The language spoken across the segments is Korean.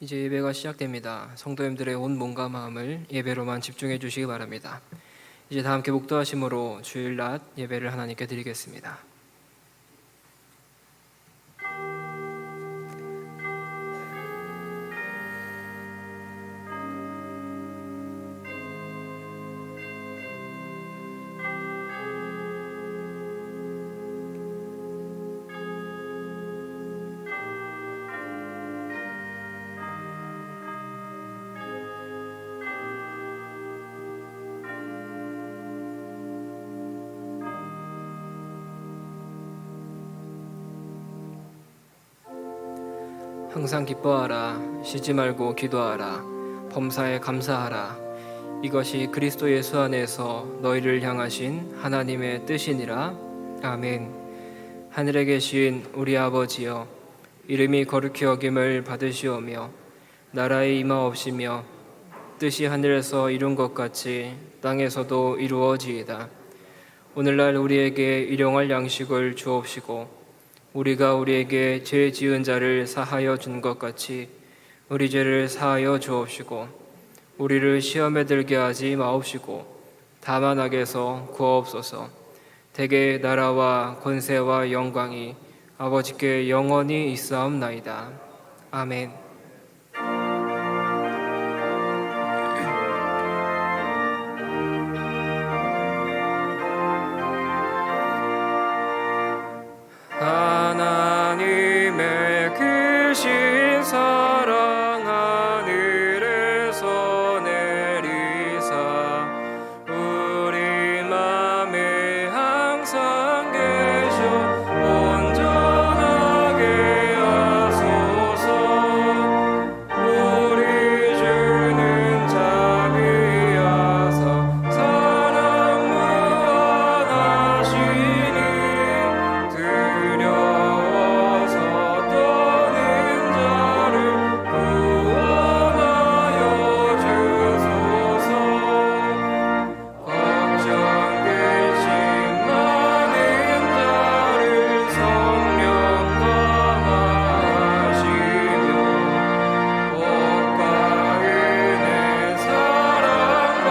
이제 예배가 시작됩니다. 성도님들의 온 몸과 마음을 예배로만 집중해 주시기 바랍니다. 이제 다 함께 목도하심으로 주일 낮 예배를 하나님께 드리겠습니다. 항상 기뻐하라. 쉬지 말고 기도하라. 범사에 감사하라. 이것이 그리스도 예수 안에서 너희를 향하신 하나님의 뜻이니라. 아멘. 하늘에 계신 우리 아버지여, 이름이 거룩히 여김을 받으시오며 나라의 임하옵시며 뜻이 하늘에서 이룬 것 같이 땅에서도 이루어지이다. 오늘날 우리에게 일용할 양식을 주옵시고 우리가 우리에게 죄 지은 자를 사하여 준 것 같이 우리 죄를 사하여 주옵시고 우리를 시험에 들게 하지 마옵시고 다만 악에서 구하옵소서. 대개 나라와 권세와 영광이 아버지께 영원히 있사옵나이다. 아멘. 하나님의 크신 사랑 하늘에서 내리사 우리 맘에 항상 계셔 온전하게 하소서. 우리 주는 자비하사 사랑 무한하시니 두려워서 떠는 자를 구원하여 주소서. 걱정 근심 많은 자를 성령 감화하시며 복과 은혜 사랑받아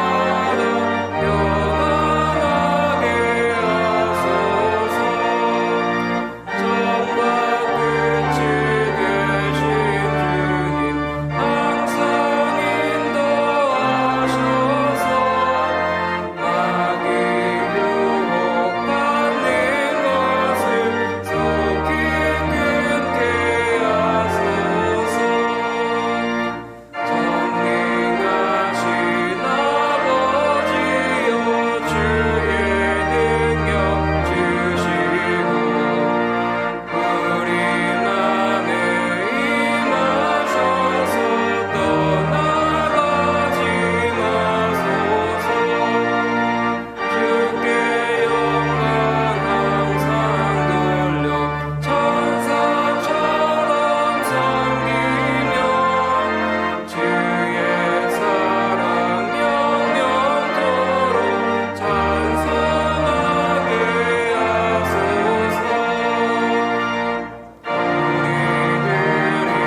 평안하게 하소서. 정과 끝이 되신 주님 항상 인도하셔서 마귀 유혹받는 것을 속히 끊게 하소서. 전능하신 아버지여, 주의 능력 주시고 우리 맘에 임하셔서 떠나가지 마소서. 주께 영광 항상 돌려 천사처럼 섬기며 주의 사랑 영영토록 찬송하게 하소서. 우리들이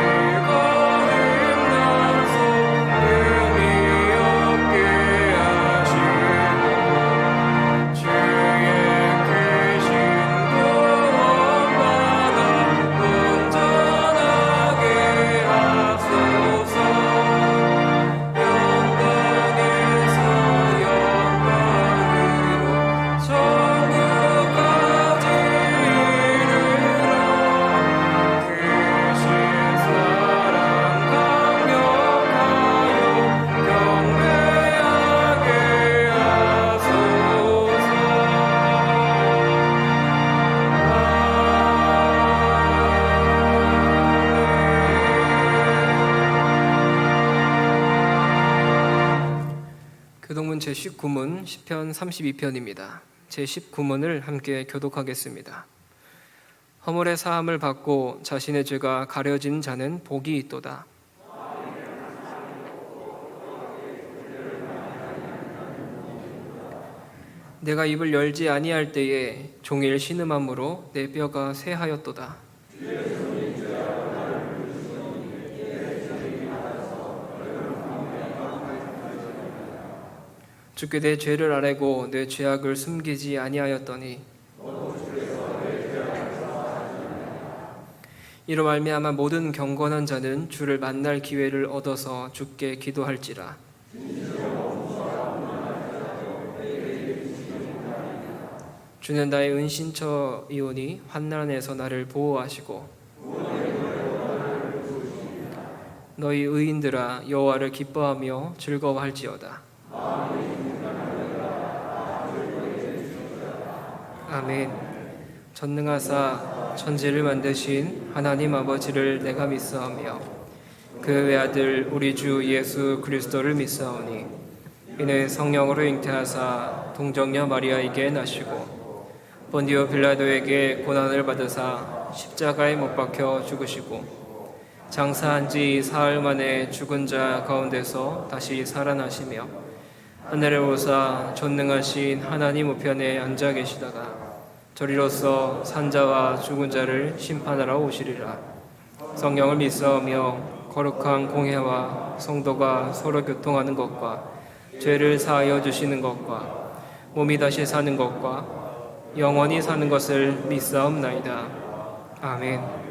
거듭나서 의미 없게 하시고 주의 크신 구원받아 온전하게 하소서. 영광에서 영광으로 천국까지 이르러 크신 사랑 감격하여 경배하게 하소서. 교독문 제19문 시편 32편입니다. 제19문을 함께 교독하겠습니다. 허물의 사함을 받고 자신의 죄가 가려진 자는 복이 있도다. 내가 입을 열지 아니할 때에 종일 신음함으로 내 뼈가 쇠하였도다. 주께 내 죄를 아뢰고 내 죄악을 숨기지 아니하였더니 이로 말미암아 모든 경건한 자는 주를 만날 기회를 얻어서 주께 기도할지라. 주는 나의 은신처이오니 환난에서 나를 보호하시고 너희 의인들아 여호와를 기뻐하며 즐거워할지어다. 아멘. 전능하사 천지를 만드신 하나님 아버지를 내가 믿사오며 그 외아들 우리 주 예수 그리스도를 믿사오니 이는 성령으로 잉태하사 동정녀 마리아에게 나시고 본디오 빌라도에게 고난을 받으사 십자가에 못 박혀 죽으시고 장사한 지 사흘 만에 죽은 자 가운데서 다시 살아나시며 하늘에 오사 전능하신 하나님 우편에 앉아 계시다가 저리로서 산자와 죽은 자를 심판하러 오시리라. 성령을 믿사오며 거룩한 공회와 성도가 서로 교통하는 것과 죄를 사하여 주시는 것과 몸이 다시 사는 것과 영원히 사는 것을 믿사옵나이다. 아멘.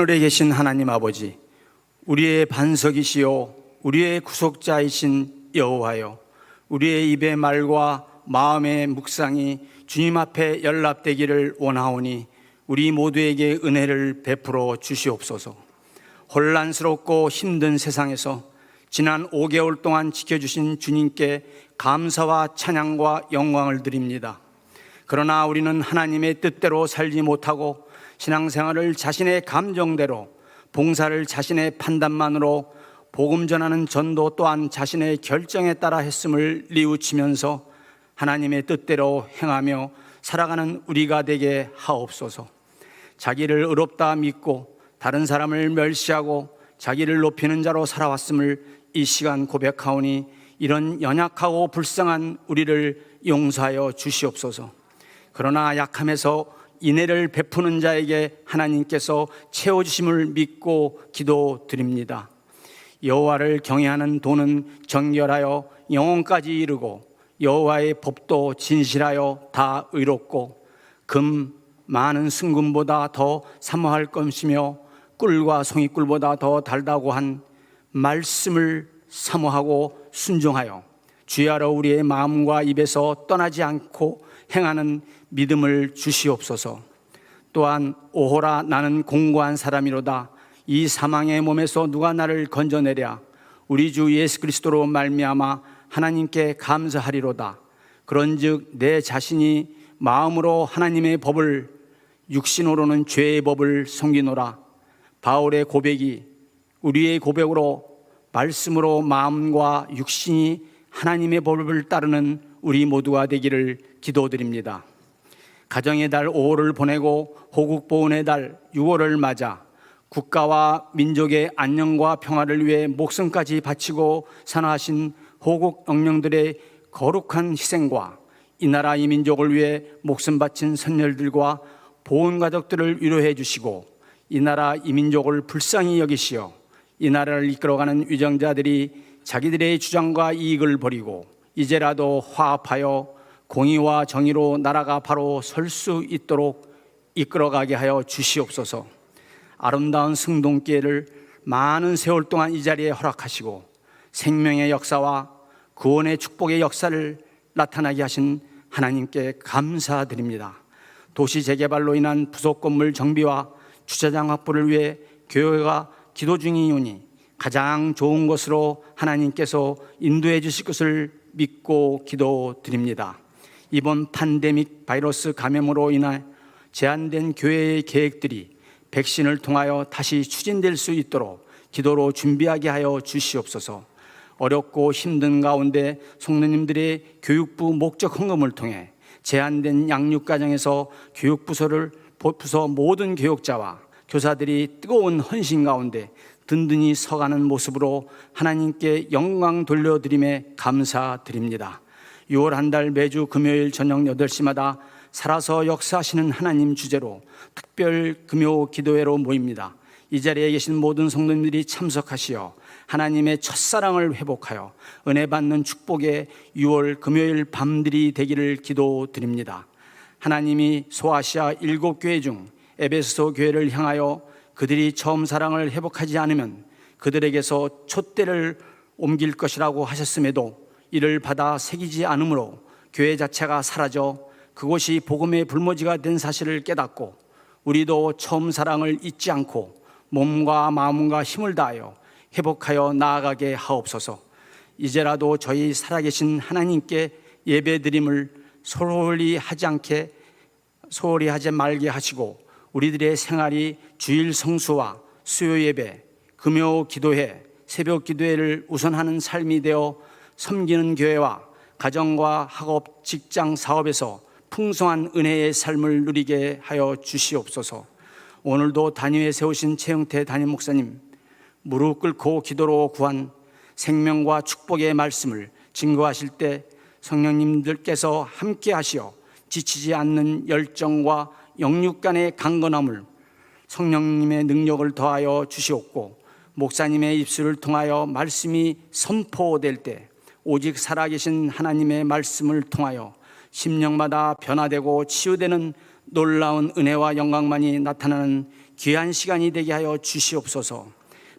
하늘에 계신 하나님 아버지, 우리의 반석이시요 우리의 구속자이신 여호와여, 우리의 입의 말과 마음의 묵상이 주님 앞에 연락되기를 원하오니 우리 모두에게 은혜를 베풀어 주시옵소서. 혼란스럽고 힘든 세상에서 지난 5개월 동안 지켜주신 주님께 감사와 찬양과 영광을 드립니다. 그러나 우리는 하나님의 뜻대로 살지 못하고 신앙생활을 자신의 감정대로, 봉사를 자신의 판단만으로, 복음 전하는 전도 또한 자신의 결정에 따라 했음을 뉘우치면서 하나님의 뜻대로 행하며 살아가는 우리가 되게 하옵소서. 자기를 의롭다 믿고 다른 사람을 멸시하고 자기를 높이는 자로 살아왔음을 이 시간 고백하오니 이런 연약하고 불쌍한 우리를 용서하여 주시옵소서. 그러나 약함에서 인애를 베푸는 자에게 하나님께서 채워주심을 믿고 기도드립니다. 여호와를 경외하는 도는 정결하여 영혼까지 이르고 여호와의 법도 진실하여 다 의롭고 금 많은 순금보다 더 사모할 것이며 꿀과 송이꿀보다 더 달다고 한 말씀을 사모하고 순종하여 주야로 우리의 마음과 입에서 떠나지 않고 행하는 믿음을 주시옵소서. 또한 오호라 나는 공고한 사람이로다. 이 사망의 몸에서 누가 나를 건져내랴. 우리 주 예수 그리스도로 말미암아 하나님께 감사하리로다. 그런즉 내 자신이 마음으로 하나님의 법을, 육신으로는 죄의 법을 섬기노라. 바울의 고백이 우리의 고백으로 말씀으로 마음과 육신이 하나님의 법을 따르는 우리 모두가 되기를 기도드립니다. 가정의 달 5월을 보내고 호국보훈의 달 6월을 맞아 국가와 민족의 안녕과 평화를 위해 목숨까지 바치고 산화하신 호국 영령들의 거룩한 희생과 이 나라 이 민족을 위해 목숨 바친 선열들과 보훈 가족들을 위로해 주시고 이 나라 이 민족을 불쌍히 여기시어 이 나라를 이끌어가는 위정자들이 자기들의 주장과 이익을 버리고 이제라도 화합하여 공의와 정의로 나라가 바로 설 수 있도록 이끌어가게 하여 주시옵소서. 아름다운 승동기회를 많은 세월 동안 이 자리에 허락하시고 생명의 역사와 구원의 축복의 역사를 나타나게 하신 하나님께 감사드립니다. 도시 재개발로 인한 부속 건물 정비와 주차장 확보를 위해 교회가 기도 중이오니 가장 좋은 것으로 하나님께서 인도해 주실 것을 믿고 기도드립니다. 이번 팬데믹 바이러스 감염으로 인해 제한된 교회의 계획들이 백신을 통하여 다시 추진될 수 있도록 기도로 준비하게 하여 주시옵소서. 어렵고 힘든 가운데 성도님들의 교육부 목적 헌금을 통해 제한된 양육가정에서 부서 모든 교육자와 교사들이 뜨거운 헌신 가운데 든든히 서가는 모습으로 하나님께 영광 돌려드림에 감사드립니다. 6월 한 달 매주 금요일 저녁 8시마다 살아서 역사하시는 하나님 주제로 특별 금요 기도회로 모입니다. 이 자리에 계신 모든 성도님들이 참석하시어 하나님의 첫사랑을 회복하여 은혜 받는 축복의 6월 금요일 밤들이 되기를 기도드립니다. 하나님이 소아시아 7교회 중 에베소 교회를 향하여 그들이 처음 사랑을 회복하지 않으면 그들에게서 촛대를 옮길 것이라고 하셨음에도 이를 받아 새기지 않으므로 교회 자체가 사라져 그곳이 복음의 불모지가 된 사실을 깨닫고 우리도 처음 사랑을 잊지 않고 몸과 마음과 힘을 다하여 회복하여 나아가게 하옵소서. 이제라도 저희 살아계신 하나님께 예배드림을 소홀히 하지 말게 하시고 우리들의 생활이 주일 성수와 수요 예배, 금요 기도회, 새벽 기도회를 우선하는 삶이 되어 섬기는 교회와 가정과 학업, 직장, 사업에서 풍성한 은혜의 삶을 누리게 하여 주시옵소서. 오늘도 단위에 세우신 최영태 담임 목사님, 무릎 꿇고 기도로 구한 생명과 축복의 말씀을 증거하실 때 성령님들께서 함께 하시어 지치지 않는 열정과 영육 간의 강건함을 성령님의 능력을 더하여 주시옵고 목사님의 입술을 통하여 말씀이 선포될 때 오직 살아계신 하나님의 말씀을 통하여 심령마다 변화되고 치유되는 놀라운 은혜와 영광만이 나타나는 귀한 시간이 되게 하여 주시옵소서.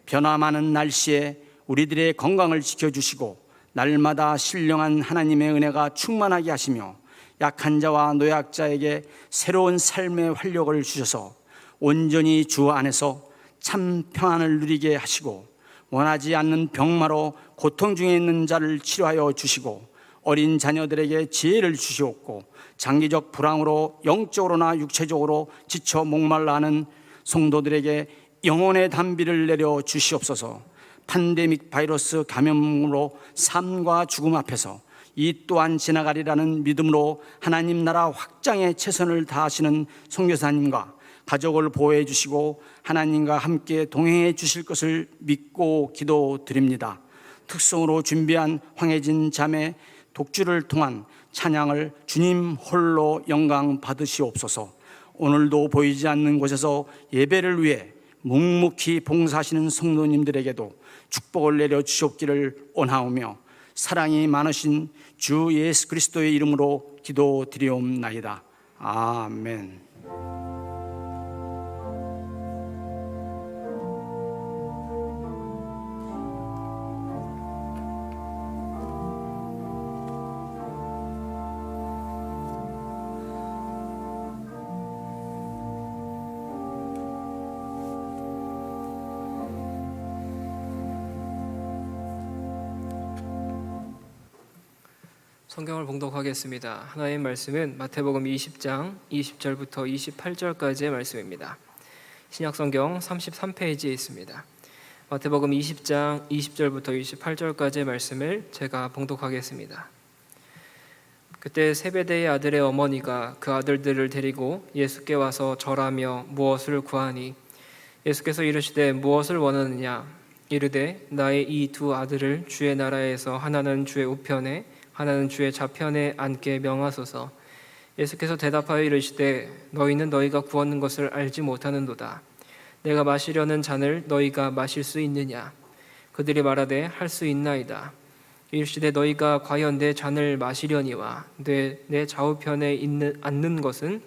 변화 많은 날씨에 우리들의 건강을 지켜주시고 날마다 신령한 하나님의 은혜가 충만하게 하시며 약한 자와 노약자에게 새로운 삶의 활력을 주셔서 온전히 주 안에서 참 평안을 누리게 하시고 원하지 않는 병마로 고통 중에 있는 자를 치료하여 주시고 어린 자녀들에게 지혜를 주시옵고 장기적 불황으로 영적으로나 육체적으로 지쳐 목말라 하는 성도들에게 영혼의 단비를 내려 주시옵소서. 팬데믹 바이러스 감염으로 삶과 죽음 앞에서 이 또한 지나가리라는 믿음으로 하나님 나라 확장에 최선을 다하시는 선교사님과 가족을 보호해 주시고 하나님과 함께 동행해 주실 것을 믿고 기도드립니다. 특성으로 준비한 황혜진 자매 독주를 통한 찬양을 주님 홀로 영광 받으시옵소서. 오늘도 보이지 않는 곳에서 예배를 위해 묵묵히 봉사하시는 성도님들에게도 축복을 내려 주시옵기를 원하오며 사랑이 많으신 주 예수 그리스도의 이름으로 기도드리옵나이다. 아멘. 성경을 봉독하겠습니다. 하나님 말씀은 마태복음 20장 20절부터 28절까지의 말씀입니다. 신약성경 33페이지에 있습니다. 마태복음 20장 20절부터 28절까지의 말씀을 제가 봉독하겠습니다. 그때 세베대의 아들의 어머니가 그 아들들을 데리고 예수께 와서 절하며 무엇을 구하니 예수께서 이르시되 무엇을 원하느냐 이르되 나의 이 두 아들을 주의 나라에서 하나는 주의 우편에 하나는 주의 좌편에 앉게 명하소서. 예수께서 대답하여 이르시되 너희는 너희가 구하는 것을 알지 못하는도다. 내가 마시려는 잔을 너희가 마실 수 있느냐? 그들이 말하되 할 수 있나이다. 이르시되 너희가 과연 내 잔을 마시려니와 내 좌우편에 앉는 것은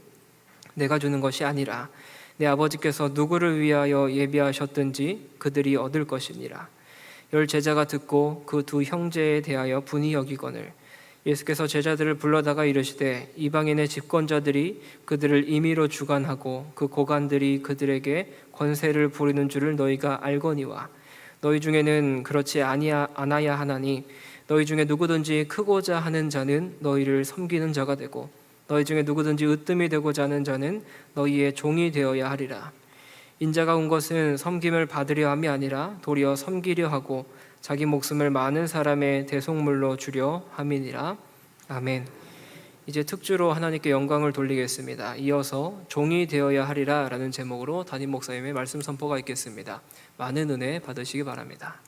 내가 주는 것이 아니라 내 아버지께서 누구를 위하여 예비하셨든지 그들이 얻을 것이니라. 열 제자가 듣고 그 두 형제에 대하여 분이 여기거늘 예수께서 제자들을 불러다가 이르시되 이방인의 집권자들이 그들을 임의로 주관하고 그 고관들이 그들에게 권세를 부리는 줄을 너희가 알거니와 너희 중에는 그렇지 않아야 하나니 너희 중에 누구든지 크고자 하는 자는 너희를 섬기는 자가 되고 너희 중에 누구든지 으뜸이 되고자 하는 자는 너희의 종이 되어야 하리라. 인자가 온 것은 섬김을 받으려 함이 아니라 도리어 섬기려 하고 자기 목숨을 많은 사람의 대속물로 주려 함이니라. 아멘. 이제 특주로 하나님께 영광을 돌리겠습니다. 이어서 종이 되어야 하리라 라는 제목으로 담임 목사님의 말씀 선포가 있겠습니다. 많은 은혜 받으시기 바랍니다.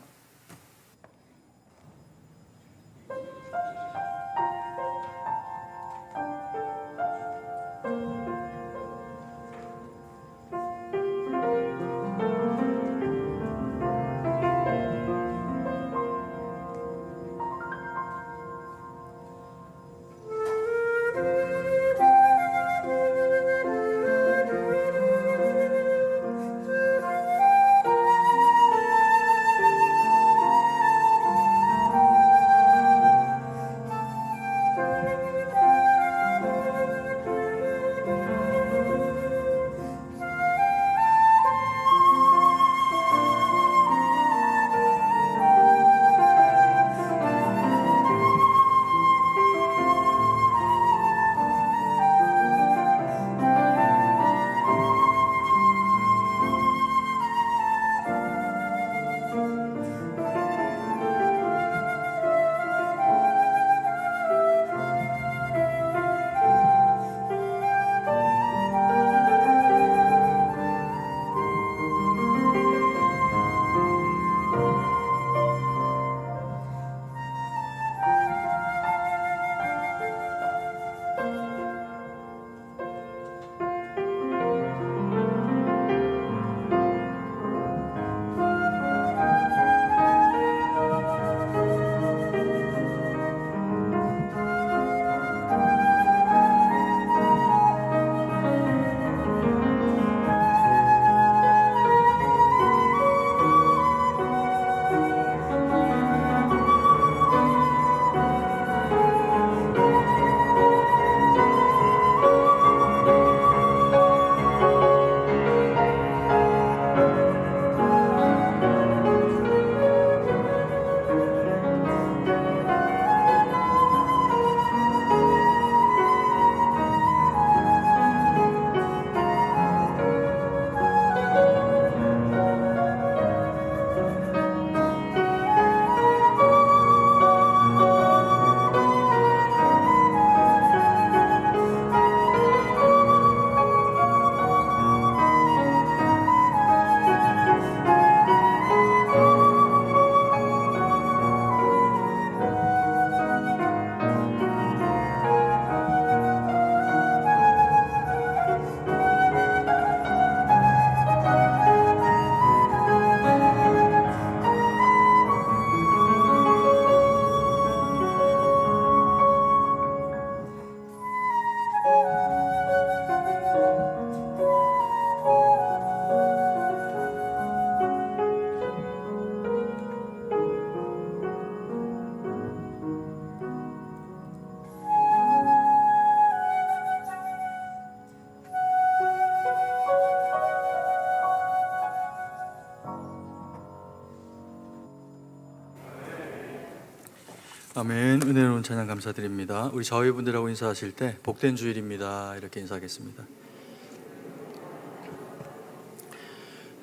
아멘. 은혜로운 찬양 감사드립니다. 우리 자회분들하고 인사하실 때 복된 주일입니다 이렇게 인사하겠습니다.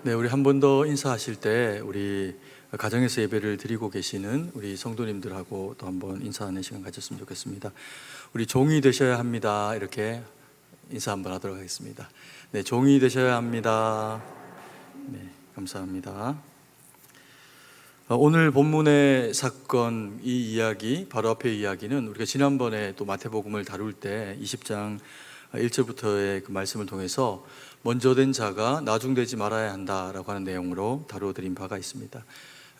네, 우리 한 번 더 인사하실 때 우리 가정에서 예배를 드리고 계시는 우리 성도님들하고 또 한번 인사하는 시간 가졌으면 좋겠습니다. 우리 종이 되셔야 합니다 이렇게 인사 한번 하도록 하겠습니다. 네, 종이 되셔야 합니다. 네, 감사합니다. 오늘 본문의 사건, 이 이야기, 바로 앞의 이야기는 우리가 지난번에 또 마태복음을 다룰 때 20장 1절부터의 그 말씀을 통해서 먼저 된 자가 나중되지 말아야 한다라고 하는 내용으로 다루어드린 바가 있습니다.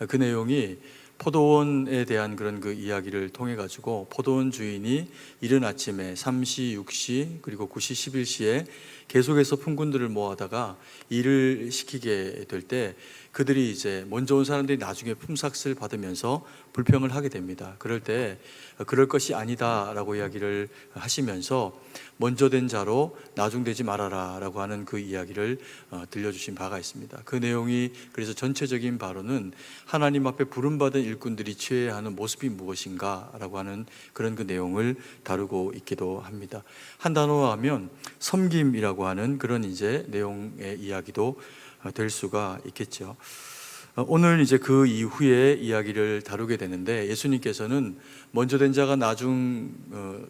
그 내용이 포도원에 대한 그런 그 이야기를 통해 가지고 포도원 주인이 이른 아침에 3시, 6시 그리고 9시, 11시에 계속해서 품꾼들을 모아다가 일을 시키게 될 때 그들이 이제 먼저 온 사람들이 나중에 품삯을 받으면서 불평을 하게 됩니다. 그럴 때 그럴 것이 아니다라고 이야기를 하시면서 먼저 된 자로 나중되지 말아라 라고 하는 그 이야기를 들려주신 바가 있습니다. 그 내용이 그래서 전체적인 바로는 하나님 앞에 부름받은 일꾼들이 취해야 하는 모습이 무엇인가 라고 하는 그런 그 내용을 다루고 있기도 합니다. 한 단어로 하면 섬김이라고 하는 그런 이제 내용의 이야기도 될 수가 있겠죠. 오늘 이제 그 이후에 이야기를 다루게 되는데 예수님께서는 먼저 된 자가 나중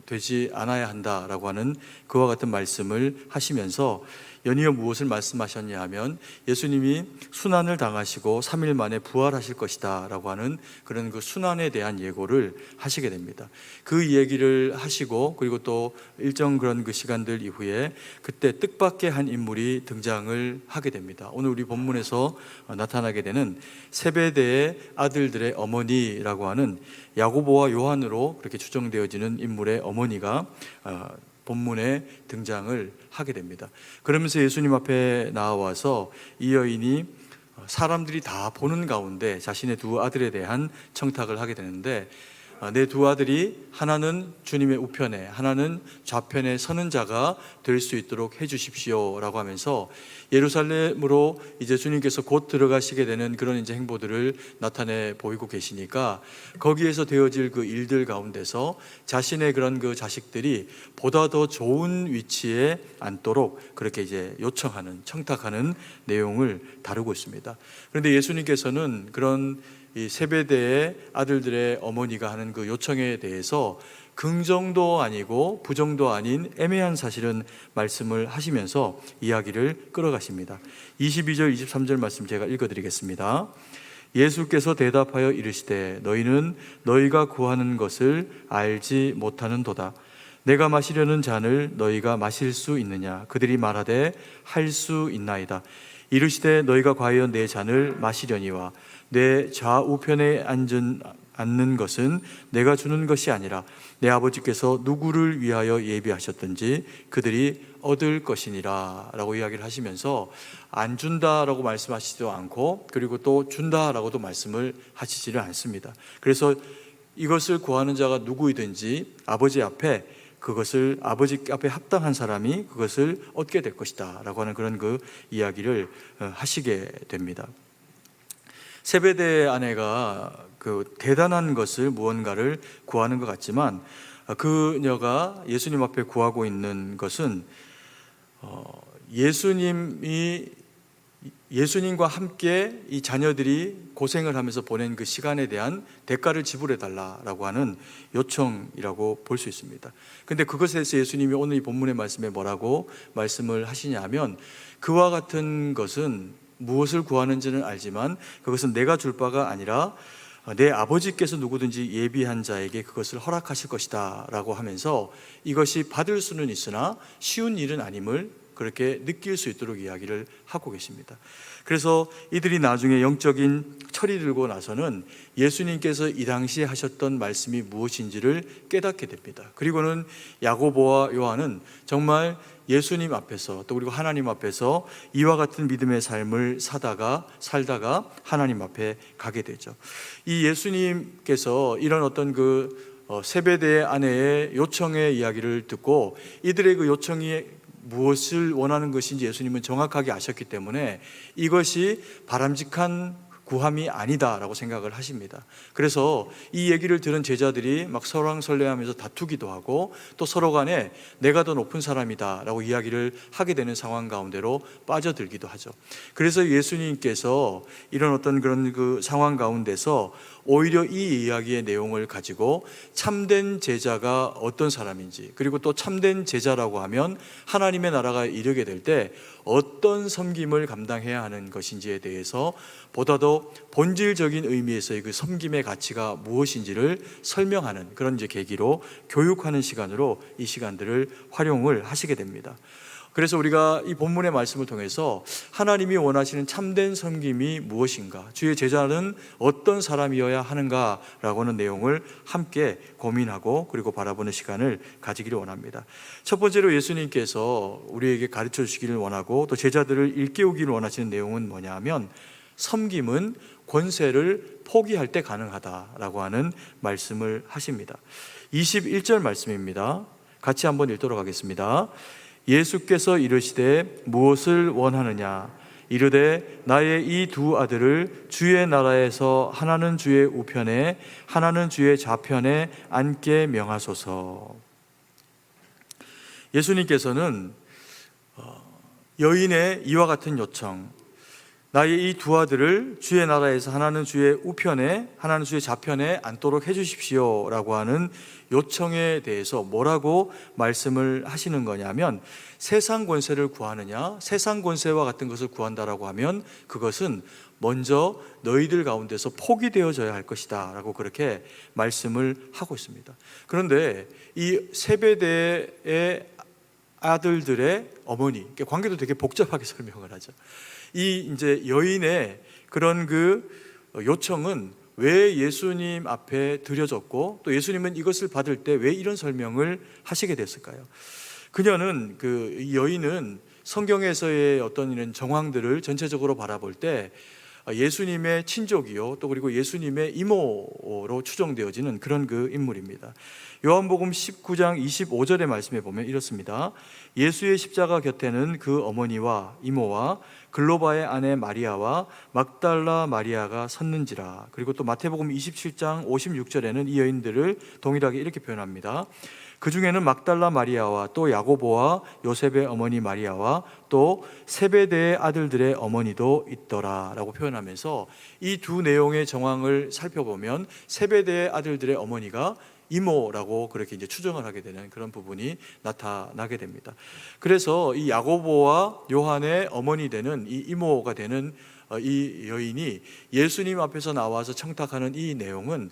되지 않아야 한다라고 하는 그와 같은 말씀을 하시면서 연이어 무엇을 말씀하셨냐 하면 예수님이 순환을 당하시고 3일 만에 부활하실 것이다 라고 하는 그런 그 순환에 대한 예고를 하시게 됩니다. 그 얘기를 하시고 그리고 또 일정 그런 그 시간들 이후에 그때 뜻밖의 한 인물이 등장을 하게 됩니다. 오늘 우리 본문에서 나타나게 되는 세베대의 아들들의 어머니라고 하는 야고보와 요한으로 그렇게 추정되어지는 인물의 어머니가 본문에 등장을 하게 됩니다. 그러면서 예수님 앞에 나와서 이 여인이 사람들이 다 보는 가운데 자신의 두 아들에 대한 청탁을 하게 되는데 내 두 아들이 하나는 주님의 우편에 하나는 좌편에 서는 자가 될 수 있도록 해주십시오 라고 하면서 예루살렘으로 이제 주님께서 곧 들어가시게 되는 그런 이제 행보들을 나타내 보이고 계시니까 거기에서 되어질 그 일들 가운데서 자신의 그런 그 자식들이 보다 더 좋은 위치에 앉도록 그렇게 이제 요청하는 청탁하는 내용을 다루고 있습니다. 그런데 예수님께서는 그런 이 세베대의 아들들의 어머니가 하는 그 요청에 대해서 긍정도 아니고 부정도 아닌 애매한 사실은 말씀을 하시면서 이야기를 끌어가십니다. 22절 23절 말씀 제가 읽어드리겠습니다. 예수께서 대답하여 이르시되 너희는 너희가 구하는 것을 알지 못하는도다. 내가 마시려는 잔을 너희가 마실 수 있느냐? 그들이 말하되 할 수 있나이다. 이르시되 너희가 과연 내 잔을 마시려니와 내 좌우편에 앉는 것은 내가 주는 것이 아니라 내 아버지께서 누구를 위하여 예비하셨든지 그들이 얻을 것이니라 라고 이야기를 하시면서 안 준다라고 말씀하시지도 않고 그리고 또 준다라고도 말씀을 하시지를 않습니다. 그래서 이것을 구하는 자가 누구이든지 아버지 앞에 그것을 아버지 앞에 합당한 사람이 그것을 얻게 될 것이다 라고 하는 그런 그 이야기를 하시게 됩니다. 세베대의 아내가 그 대단한 것을 무언가를 구하는 것 같지만 그녀가 예수님 앞에 구하고 있는 것은 예수님과 함께 이 자녀들이 고생을 하면서 보낸 그 시간에 대한 대가를 지불해 달라라고 하는 요청이라고 볼 수 있습니다. 그런데 그것에 대해서 예수님이 오늘 이 본문의 말씀에 뭐라고 말씀을 하시냐 하면 그와 같은 것은 무엇을 구하는지는 알지만 그것은 내가 줄 바가 아니라 내 아버지께서 누구든지 예비한 자에게 그것을 허락하실 것이다 라고 하면서 이것이 받을 수는 있으나 쉬운 일은 아님을 그렇게 느낄 수 있도록 이야기를 하고 계십니다. 그래서 이들이 나중에 영적인 철이 들고 나서는 예수님께서 이 당시에 하셨던 말씀이 무엇인지를 깨닫게 됩니다. 그리고는 야고보와 요한은 정말 예수님 앞에서 또 그리고 하나님 앞에서 이와 같은 믿음의 삶을 살다가 하나님 앞에 가게 되죠. 이 예수님께서 이런 어떤 그 세베대의 아내의 요청의 이야기를 듣고 이들의 그 요청이 무엇을 원하는 것인지 예수님은 정확하게 아셨기 때문에 이것이 바람직한 구함이 아니다라고 생각을 하십니다. 그래서 이 얘기를 들은 제자들이 막 설왕설래하면서 다투기도 하고 또 서로 간에 내가 더 높은 사람이다라고 이야기를 하게 되는 상황 가운데로 빠져들기도 하죠. 그래서 예수님께서 이런 어떤 그런 그 상황 가운데서 오히려 이 이야기의 내용을 가지고 참된 제자가 어떤 사람인지, 그리고 또 참된 제자라고 하면 하나님의 나라가 이르게 될 때 어떤 섬김을 감당해야 하는 것인지에 대해서 보다 더 본질적인 의미에서의 그 섬김의 가치가 무엇인지를 설명하는 그런 이제 계기로 교육하는 시간으로 이 시간들을 활용을 하시게 됩니다. 그래서 우리가 이 본문의 말씀을 통해서 하나님이 원하시는 참된 섬김이 무엇인가, 주의 제자는 어떤 사람이어야 하는가라고 하는 내용을 함께 고민하고 그리고 바라보는 시간을 가지기를 원합니다. 첫 번째로 예수님께서 우리에게 가르쳐 주시기를 원하고 또 제자들을 일깨우기를 원하시는 내용은 뭐냐 하면 섬김은 권세를 포기할 때 가능하다라고 하는 말씀을 하십니다. 21절 말씀입니다. 같이 한번 읽도록 하겠습니다. 예수께서 이르시되 무엇을 원하느냐 이르되 나의 이 두 아들을 주의 나라에서 하나는 주의 우편에 하나는 주의 좌편에 앉게 명하소서. 예수님께서는 여인의 이와 같은 요청, 나의 이 두 아들을 주의 나라에서 하나는 주의 우편에 하나는 주의 좌편에 앉도록 해주십시오 라고 하는 요청에 대해서 뭐라고 말씀을 하시는 거냐면, 세상 권세를 구하느냐, 세상 권세와 같은 것을 구한다라고 하면 그것은 먼저 너희들 가운데서 포기되어져야 할 것이다 라고 그렇게 말씀을 하고 있습니다. 그런데 이 세베대의 아들들의 어머니, 관계도 되게 복잡하게 설명을 하죠. 이 이제 여인의 그런 그 요청은 왜 예수님 앞에 드려졌고 또 예수님은 이것을 받을 때 왜 이런 설명을 하시게 됐을까요? 그녀는 그 여인은 성경에서의 어떤 이런 정황들을 전체적으로 바라볼 때 예수님의 친족이요 또 그리고 예수님의 이모로 추정되어지는 그런 그 인물입니다. 요한복음 19장 25절의 말씀에 보면 이렇습니다. 예수의 십자가 곁에는 그 어머니와 이모와 글로바의 아내 마리아와 막달라 마리아가 섰는지라. 그리고 또 마태복음 27장 56절에는 이 여인들을 동일하게 이렇게 표현합니다. 그 중에는 막달라 마리아와 또 야고보와 요셉의 어머니 마리아와 또 세베대의 아들들의 어머니도 있더라 라고 표현하면서 이 두 내용의 정황을 살펴보면 세베대의 아들들의 어머니가 이모라고 그렇게 이제 추정을 하게 되는 그런 부분이 나타나게 됩니다. 그래서 이 야고보와 요한의 어머니 되는 이 이모가 되는 이 여인이 예수님 앞에서 나와서 청탁하는 이 내용은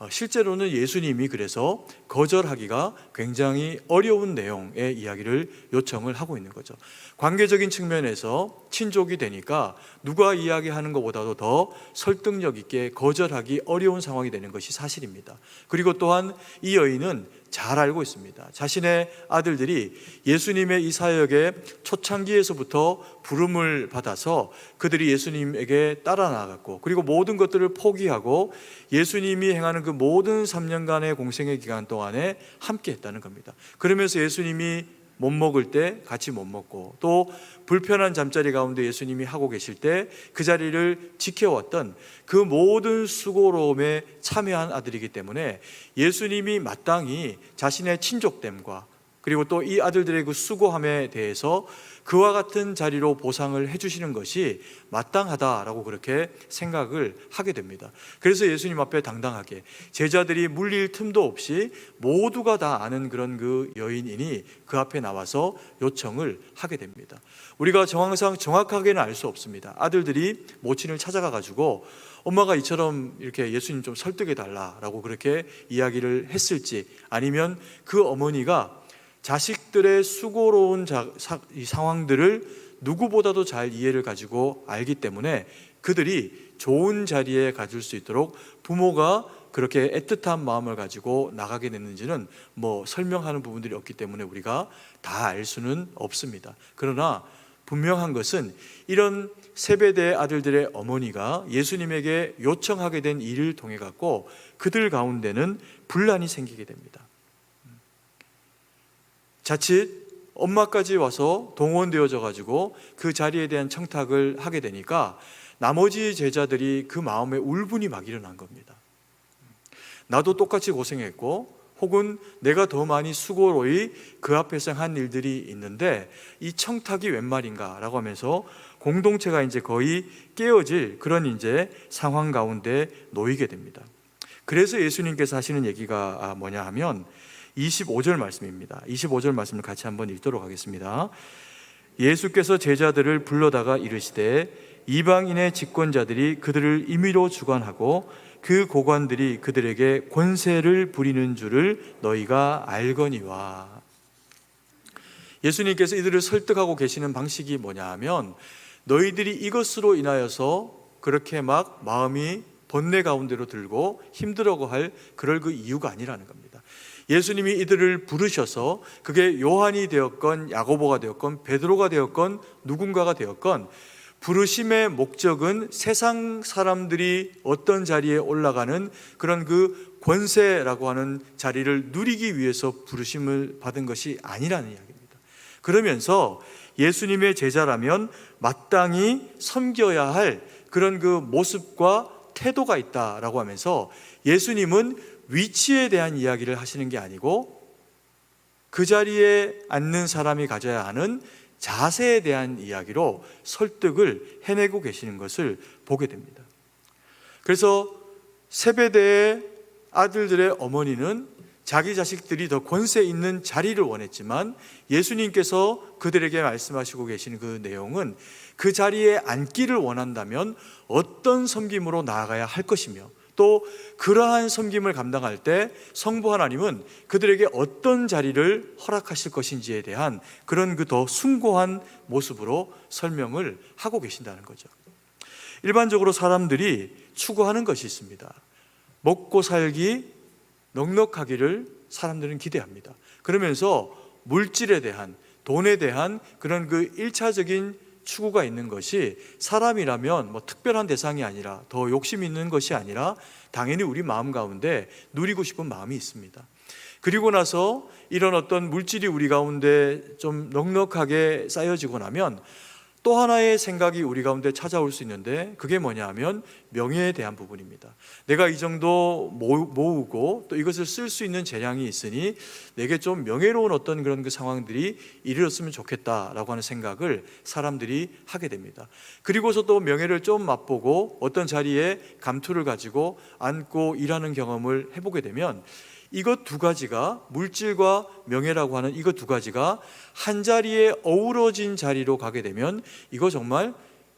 실제로는 예수님이 그래서 거절하기가 굉장히 어려운 내용의 이야기를 요청을 하고 있는 거죠. 관계적인 측면에서 친족이 되니까 누가 이야기하는 것보다도 더 설득력 있게 거절하기 어려운 상황이 되는 것이 사실입니다. 그리고 또한 이 여인은 잘 알고 있습니다. 자신의 아들들이 예수님의 이 사역에 초창기에서부터 부름을 받아서 그들이 예수님에게 따라 나갔고 그리고 모든 것들을 포기하고 예수님이 행하는 그 모든 3년간의 공생의 기간 동안에 함께 했다는 겁니다. 그러면서 예수님이 못 먹을 때 같이 못 먹고 또 불편한 잠자리 가운데 예수님이 하고 계실 때 그 자리를 지켜왔던 그 모든 수고로움에 참여한 아들이기 때문에 예수님이 마땅히 자신의 친족됨과 그리고 또 이 아들들의 그 수고함에 대해서 그와 같은 자리로 보상을 해주시는 것이 마땅하다라고 그렇게 생각을 하게 됩니다. 그래서 예수님 앞에 당당하게 제자들이 물릴 틈도 없이 모두가 다 아는 그런 그 여인이니 그 앞에 나와서 요청을 하게 됩니다. 우리가 항상 정확하게는 알 수 없습니다. 아들들이 모친을 찾아가 가지고 엄마가 이처럼 이렇게 예수님 좀 설득해 달라라고 그렇게 이야기를 했을지, 아니면 그 어머니가 자식들의 수고로운 이 상황들을 누구보다도 잘 이해를 가지고 알기 때문에 그들이 좋은 자리에 가질 수 있도록 부모가 그렇게 애틋한 마음을 가지고 나가게 됐는지는 뭐 설명하는 부분들이 없기 때문에 우리가 다 알 수는 없습니다. 그러나 분명한 것은 이런 세베대의 아들들의 어머니가 예수님에게 요청하게 된 일을 통해 갖고 그들 가운데는 분란이 생기게 됩니다. 자칫 엄마까지 와서 동원되어져 가지고 그 자리에 대한 청탁을 하게 되니까 나머지 제자들이 그 마음에 울분이 막 일어난 겁니다. 나도 똑같이 고생했고 혹은 내가 더 많이 수고로이 그 앞에서 한 일들이 있는데 이 청탁이 웬 말인가 라고 하면서 공동체가 이제 거의 깨어질 그런 이제 상황 가운데 놓이게 됩니다. 그래서 예수님께서 하시는 얘기가 뭐냐 하면 25절 말씀입니다. 25절 말씀을 같이 한번 읽도록 하겠습니다. 예수께서 제자들을 불러다가 이르시되 이방인의 집권자들이 그들을 임의로 주관하고 그 고관들이 그들에게 권세를 부리는 줄을 너희가 알거니와. 예수님께서 이들을 설득하고 계시는 방식이 뭐냐 하면 너희들이 이것으로 인하여서 그렇게 막 마음이 번뇌 가운데로 들고 힘들어할 그럴 그 이유가 아니라는 겁니다. 예수님이 이들을 부르셔서 그게 요한이 되었건 야고보가 되었건 베드로가 되었건 누군가가 되었건 부르심의 목적은 세상 사람들이 어떤 자리에 올라가는 그런 그 권세라고 하는 자리를 누리기 위해서 부르심을 받은 것이 아니라는 이야기입니다. 그러면서 예수님의 제자라면 마땅히 섬겨야 할 그런 그 모습과 태도가 있다라고 하면서 예수님은 위치에 대한 이야기를 하시는 게 아니고 그 자리에 앉는 사람이 가져야 하는 자세에 대한 이야기로 설득을 해내고 계시는 것을 보게 됩니다. 그래서 세베대의 아들들의 어머니는 자기 자식들이 더 권세 있는 자리를 원했지만 예수님께서 그들에게 말씀하시고 계시는 그 내용은 그 자리에 앉기를 원한다면 어떤 섬김으로 나아가야 할 것이며 또 그러한 섬김을 감당할 때 성부 하나님은 그들에게 어떤 자리를 허락하실 것인지에 대한 그런 그 더 숭고한 모습으로 설명을 하고 계신다는 거죠. 일반적으로 사람들이 추구하는 것이 있습니다. 먹고 살기, 넉넉하기를 사람들은 기대합니다. 그러면서 물질에 대한, 돈에 대한 그런 그 1차적인 추구가 있는 것이 사람이라면 뭐 특별한 대상이 아니라 더 욕심 있는 것이 아니라 당연히 우리 마음 가운데 누리고 싶은 마음이 있습니다. 그리고 나서 이런 어떤 물질이 우리 가운데 좀 넉넉하게 쌓여지고 나면 또 하나의 생각이 우리 가운데 찾아올 수 있는데 그게 뭐냐 하면 명예에 대한 부분입니다. 내가 이 정도 모으고 또 이것을 쓸 수 있는 재량이 있으니 내게 좀 명예로운 어떤 그런 그 상황들이 이르렀으면 좋겠다라고 하는 생각을 사람들이 하게 됩니다. 그리고서 또 명예를 좀 맛보고 어떤 자리에 감투를 가지고 앉고 일하는 경험을 해보게 되면 이것 두 가지가, 물질과 명예라고 하는 이것 두 가지가 한 자리에 어우러진 자리로 가게 되면 이거 정말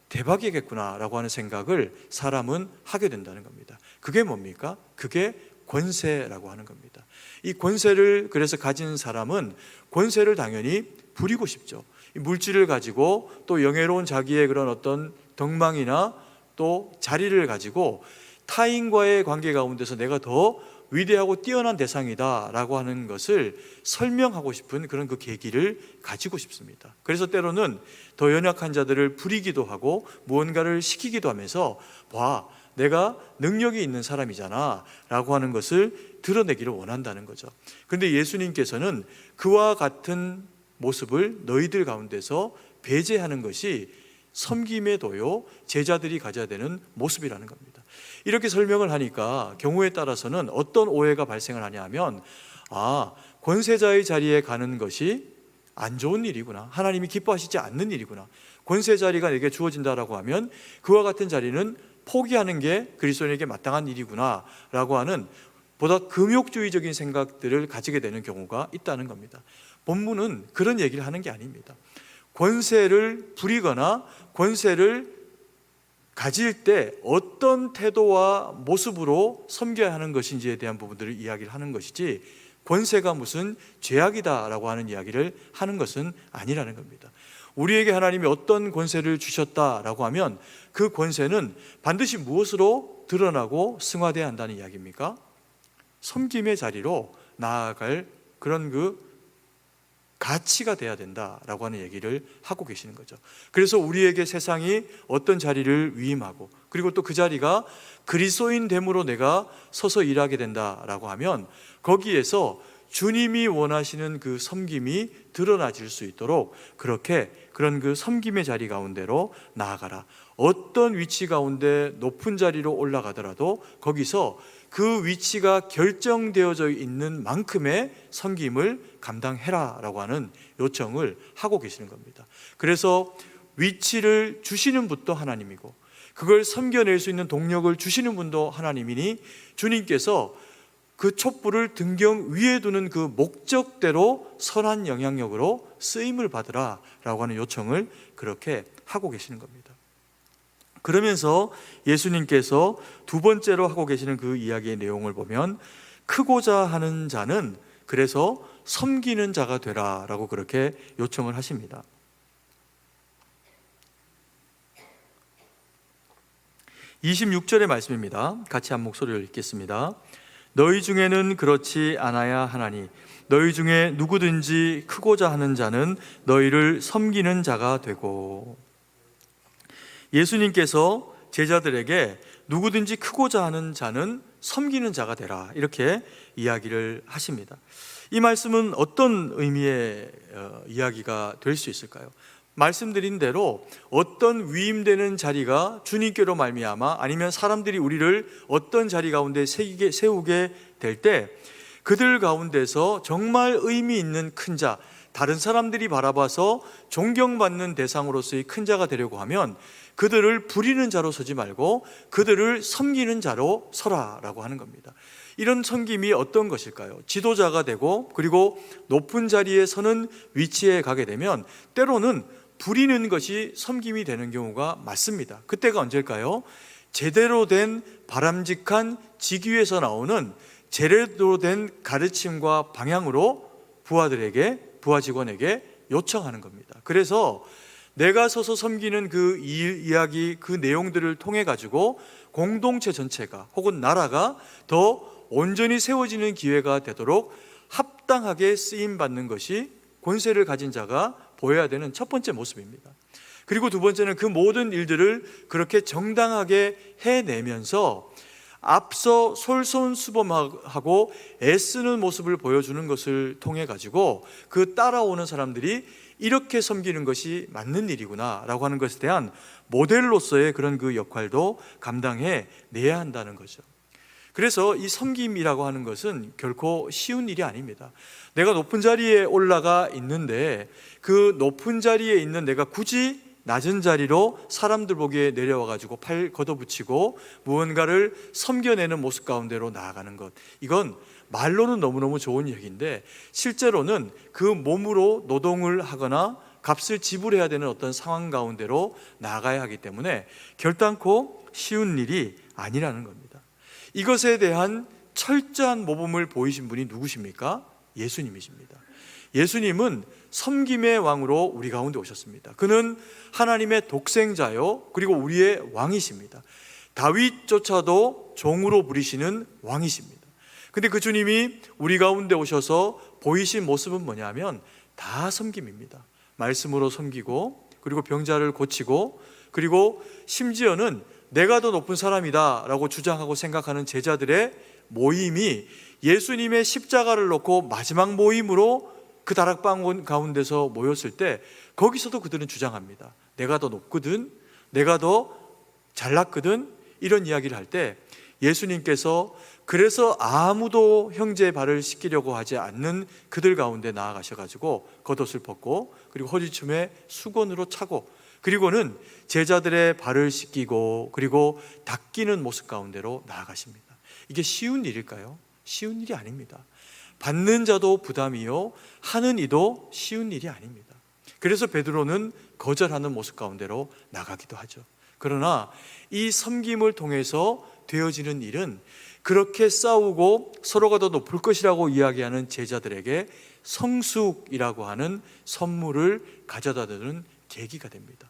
대박이겠구나라고 하는 생각을 사람은 하게 된다는 겁니다. 그게 뭡니까? 그게 권세라고 하는 겁니다. 이 권세를 그래서 가진 사람은 권세를 당연히 부리고 싶죠. 이 물질을 가지고 또 영예로운 자기의 그런 어떤 덕망이나 또 자리를 가지고 타인과의 관계 가운데서 내가 더 위대하고 뛰어난 대상이다 라고 하는 것을 설명하고 싶은 그런 그 계기를 가지고 싶습니다. 그래서 때로는 더 연약한 자들을 부리기도 하고 무언가를 시키기도 하면서 봐, 내가 능력이 있는 사람이잖아 라고 하는 것을 드러내기를 원한다는 거죠. 그런데 예수님께서는 그와 같은 모습을 너희들 가운데서 배제하는 것이 섬김의 도요 제자들이 가져야 되는 모습이라는 겁니다. 이렇게 설명을 하니까 경우에 따라서는 어떤 오해가 발생을 하냐 하면 권세자의 자리에 가는 것이 안 좋은 일이구나, 하나님이 기뻐하시지 않는 일이구나, 권세 자리가 내게 주어진다라고 하면 그와 같은 자리는 포기하는 게 그리스도인에게 마땅한 일이구나 라고 하는 보다 금욕주의적인 생각들을 가지게 되는 경우가 있다는 겁니다. 본문은 그런 얘기를 하는 게 아닙니다. 권세를 부리거나 권세를 가질 때 어떤 태도와 모습으로 섬겨야 하는 것인지에 대한 부분들을 이야기를 하는 것이지 권세가 무슨 죄악이다라고 하는 이야기를 하는 것은 아니라는 겁니다. 우리에게 하나님이 어떤 권세를 주셨다라고 하면 그 권세는 반드시 무엇으로 드러나고 승화되어야 한다는 이야기입니까? 섬김의 자리로 나아갈 그런 그 가치가 돼야 된다라고 하는 얘기를 하고 계시는 거죠. 그래서 우리에게 세상이 어떤 자리를 위임하고 그리고 또 그 자리가 그리스도인 됨으로 내가 서서 일하게 된다라고 하면 거기에서 주님이 원하시는 그 섬김이 드러나질 수 있도록 그렇게 그런 그 섬김의 자리 가운데로 나아가라. 어떤 위치 가운데 높은 자리로 올라가더라도 거기서 그 위치가 결정되어져 있는 만큼의 섬김을 감당해라 라고 하는 요청을 하고 계시는 겁니다. 그래서 위치를 주시는 분도 하나님이고 그걸 섬겨낼 수 있는 동력을 주시는 분도 하나님이니 주님께서 그 촛불을 등경 위에 두는 그 목적대로 선한 영향력으로 쓰임을 받으라 라고 하는 요청을 그렇게 하고 계시는 겁니다. 그러면서 예수님께서 두 번째로 하고 계시는 그 이야기의 내용을 보면 크고자 하는 자는 그래서 섬기는 자가 되라 라고 그렇게 요청을 하십니다. 26절의 말씀입니다. 같이 한 목소리를 읽겠습니다. 너희 중에는 그렇지 않아야 하나니 너희 중에 누구든지 크고자 하는 자는 너희를 섬기는 자가 되고. 예수님께서 제자들에게 누구든지 크고자 하는 자는 섬기는 자가 되라 이렇게 이야기를 하십니다. 이 말씀은 어떤 의미의 이야기가 될 수 있을까요? 말씀드린 대로 어떤 위임되는 자리가 주님께로 말미암아 아니면 사람들이 우리를 어떤 자리 가운데 세우게 될 때 그들 가운데서 정말 의미 있는 큰 자, 다른 사람들이 바라봐서 존경받는 대상으로서의 큰 자가 되려고 하면 그들을 부리는 자로 서지 말고 그들을 섬기는 자로 서라라고 하는 겁니다. 이런 섬김이 어떤 것일까요? 지도자가 되고 그리고 높은 자리에 서는 위치에 가게 되면 때로는 부리는 것이 섬김이 되는 경우가 많습니다. 그때가 언제일까요? 제대로 된 바람직한 직위에서 나오는 제대로 된 가르침과 방향으로 부하 직원에게 요청하는 겁니다. 그래서 내가 서서 섬기는 그 이야기, 그 내용들을 통해 가지고 공동체 전체가 혹은 나라가 더 온전히 세워지는 기회가 되도록 합당하게 쓰임받는 것이 권세를 가진 자가 보여야 되는 첫 번째 모습입니다. 그리고 두 번째는 그 모든 일들을 그렇게 정당하게 해내면서 앞서 솔선수범하고 애쓰는 모습을 보여주는 것을 통해 가지고 그 따라오는 사람들이 이렇게 섬기는 것이 맞는 일이구나 라고 하는 것에 대한 모델로서의 그런 그 역할도 감당해 내야 한다는 거죠. 그래서 이 섬김이라고 하는 것은 결코 쉬운 일이 아닙니다. 내가 높은 자리에 올라가 있는데 그 높은 자리에 있는 내가 굳이 낮은 자리로 사람들 보기에 내려와 가지고 팔 걷어붙이고 무언가를 섬겨내는 모습 가운데로 나아가는 것, 이건 말로는 너무너무 좋은 얘기인데 실제로는 그 몸으로 노동을 하거나 값을 지불해야 되는 어떤 상황 가운데로 나아가야 하기 때문에 결단코 쉬운 일이 아니라는 겁니다. 이것에 대한 철저한 모범을 보이신 분이 누구십니까? 예수님이십니다. 예수님은 섬김의 왕으로 우리 가운데 오셨습니다. 그는 하나님의 독생자요 그리고 우리의 왕이십니다. 다윗조차도 종으로 부리시는 왕이십니다. 근데 그 주님이 우리 가운데 오셔서 보이신 모습은 뭐냐면 다 섬김입니다. 말씀으로 섬기고 그리고 병자를 고치고 그리고 심지어는 내가 더 높은 사람이다 라고 주장하고 생각하는 제자들의 모임이 예수님의 십자가를 놓고 마지막 모임으로 그 다락방 가운데서 모였을 때 거기서도 그들은 주장합니다. 내가 더 높거든, 내가 더 잘났거든, 이런 이야기를 할 때 예수님께서 그래서 아무도 형제의 발을 씻기려고 하지 않는 그들 가운데 나아가셔가지고 겉옷을 벗고 그리고 허리춤에 수건으로 차고 그리고는 제자들의 발을 씻기고 그리고 닦이는 모습 가운데로 나아가십니다. 이게 쉬운 일일까요? 쉬운 일이 아닙니다. 받는 자도 부담이요 하는 이도 쉬운 일이 아닙니다. 그래서 베드로는 거절하는 모습 가운데로 나가기도 하죠. 그러나 이 섬김을 통해서 되어지는 일은 그렇게 싸우고 서로가 더 높을 것이라고 이야기하는 제자들에게 성숙이라고 하는 선물을 가져다 주는 계기가 됩니다.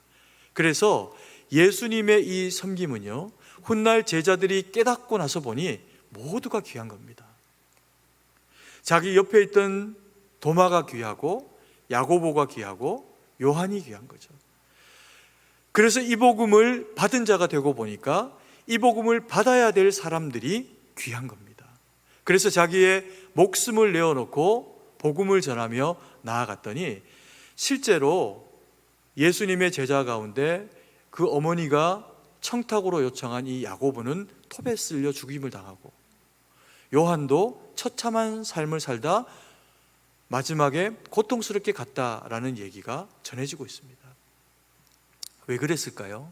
그래서 예수님의 이 섬김은요, 훗날 제자들이 깨닫고 나서 보니 모두가 귀한 겁니다. 자기 옆에 있던 도마가 귀하고 야고보가 귀하고 요한이 귀한 거죠. 그래서 이 복음을 받은 자가 되고 보니까 이 복음을 받아야 될 사람들이 귀한 겁니다. 그래서 자기의 목숨을 내어놓고 복음을 전하며 나아갔더니 실제로 예수님의 제자 가운데 그 어머니가 청탁으로 요청한 이 야고보는 톱에 쓸려 죽임을 당하고, 요한도 처참한 삶을 살다 마지막에 고통스럽게 갔다라는 얘기가 전해지고 있습니다. 왜 그랬을까요?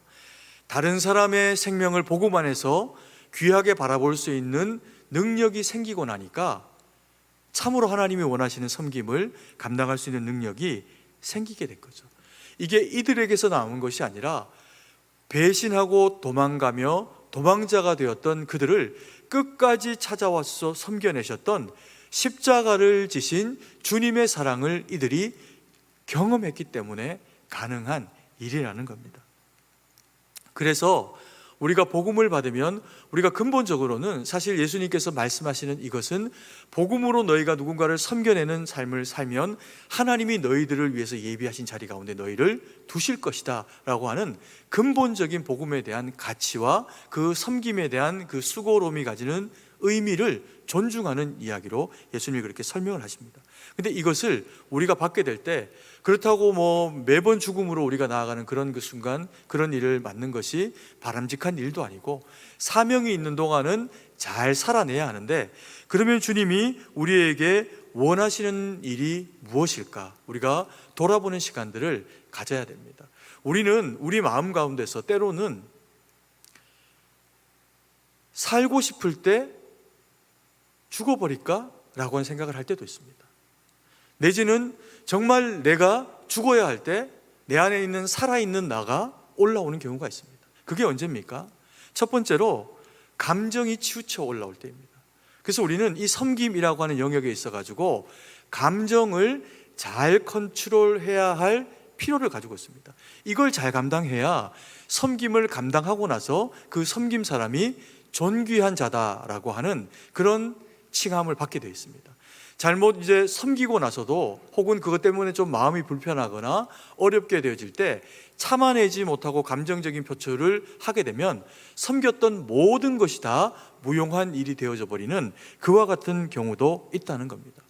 다른 사람의 생명을 복음 안에서 귀하게 바라볼 수 있는 능력이 생기고 나니까 참으로 하나님이 원하시는 섬김을 감당할 수 있는 능력이 생기게 된 거죠. 이게 이들에게서 나온 것이 아니라 배신하고 도망가며 도망자가 되었던 그들을 끝까지 찾아와서 섬겨내셨던 십자가를 지신 주님의 사랑을 이들이 경험했기 때문에 가능한 일이라는 겁니다. 그래서 우리가 복음을 받으면 우리가 근본적으로는 사실 예수님께서 말씀하시는 이것은 복음으로 너희가 누군가를 섬겨내는 삶을 살면 하나님이 너희들을 위해서 예비하신 자리 가운데 너희를 두실 것이다 라고 하는 근본적인 복음에 대한 가치와 그 섬김에 대한 그 수고로움이 가지는 의미를 존중하는 이야기로 예수님이 그렇게 설명을 하십니다. 근데 이것을 우리가 받게 될 때 그렇다고 뭐 매번 죽음으로 우리가 나아가는 그런 그 순간 그런 일을 맡는 것이 바람직한 일도 아니고, 사명이 있는 동안은 잘 살아내야 하는데, 그러면 주님이 우리에게 원하시는 일이 무엇일까? 우리가 돌아보는 시간들을 가져야 됩니다. 우리는 우리 마음 가운데서 때로는 살고 싶을 때 죽어버릴까? 라고 하는 생각을 할 때도 있습니다. 내지는 정말 내가 죽어야 할 때 내 안에 있는 살아있는 나가 올라오는 경우가 있습니다. 그게 언제입니까? 첫 번째로 감정이 치우쳐 올라올 때입니다. 그래서 우리는 이 섬김이라고 하는 영역에 있어가지고 감정을 잘 컨트롤해야 할 필요를 가지고 있습니다. 이걸 잘 감당해야 섬김을 감당하고 나서 그 섬김 사람이 존귀한 자다라고 하는 그런 칭함을 받게 되어 있습니다. 잘못 이제 섬기고 나서도 혹은 그것 때문에 좀 마음이 불편하거나 어렵게 되어질 때 참아내지 못하고 감정적인 표출을 하게 되면 섬겼던 모든 것이 다 무용한 일이 되어져 버리는 그와 같은 경우도 있다는 겁니다.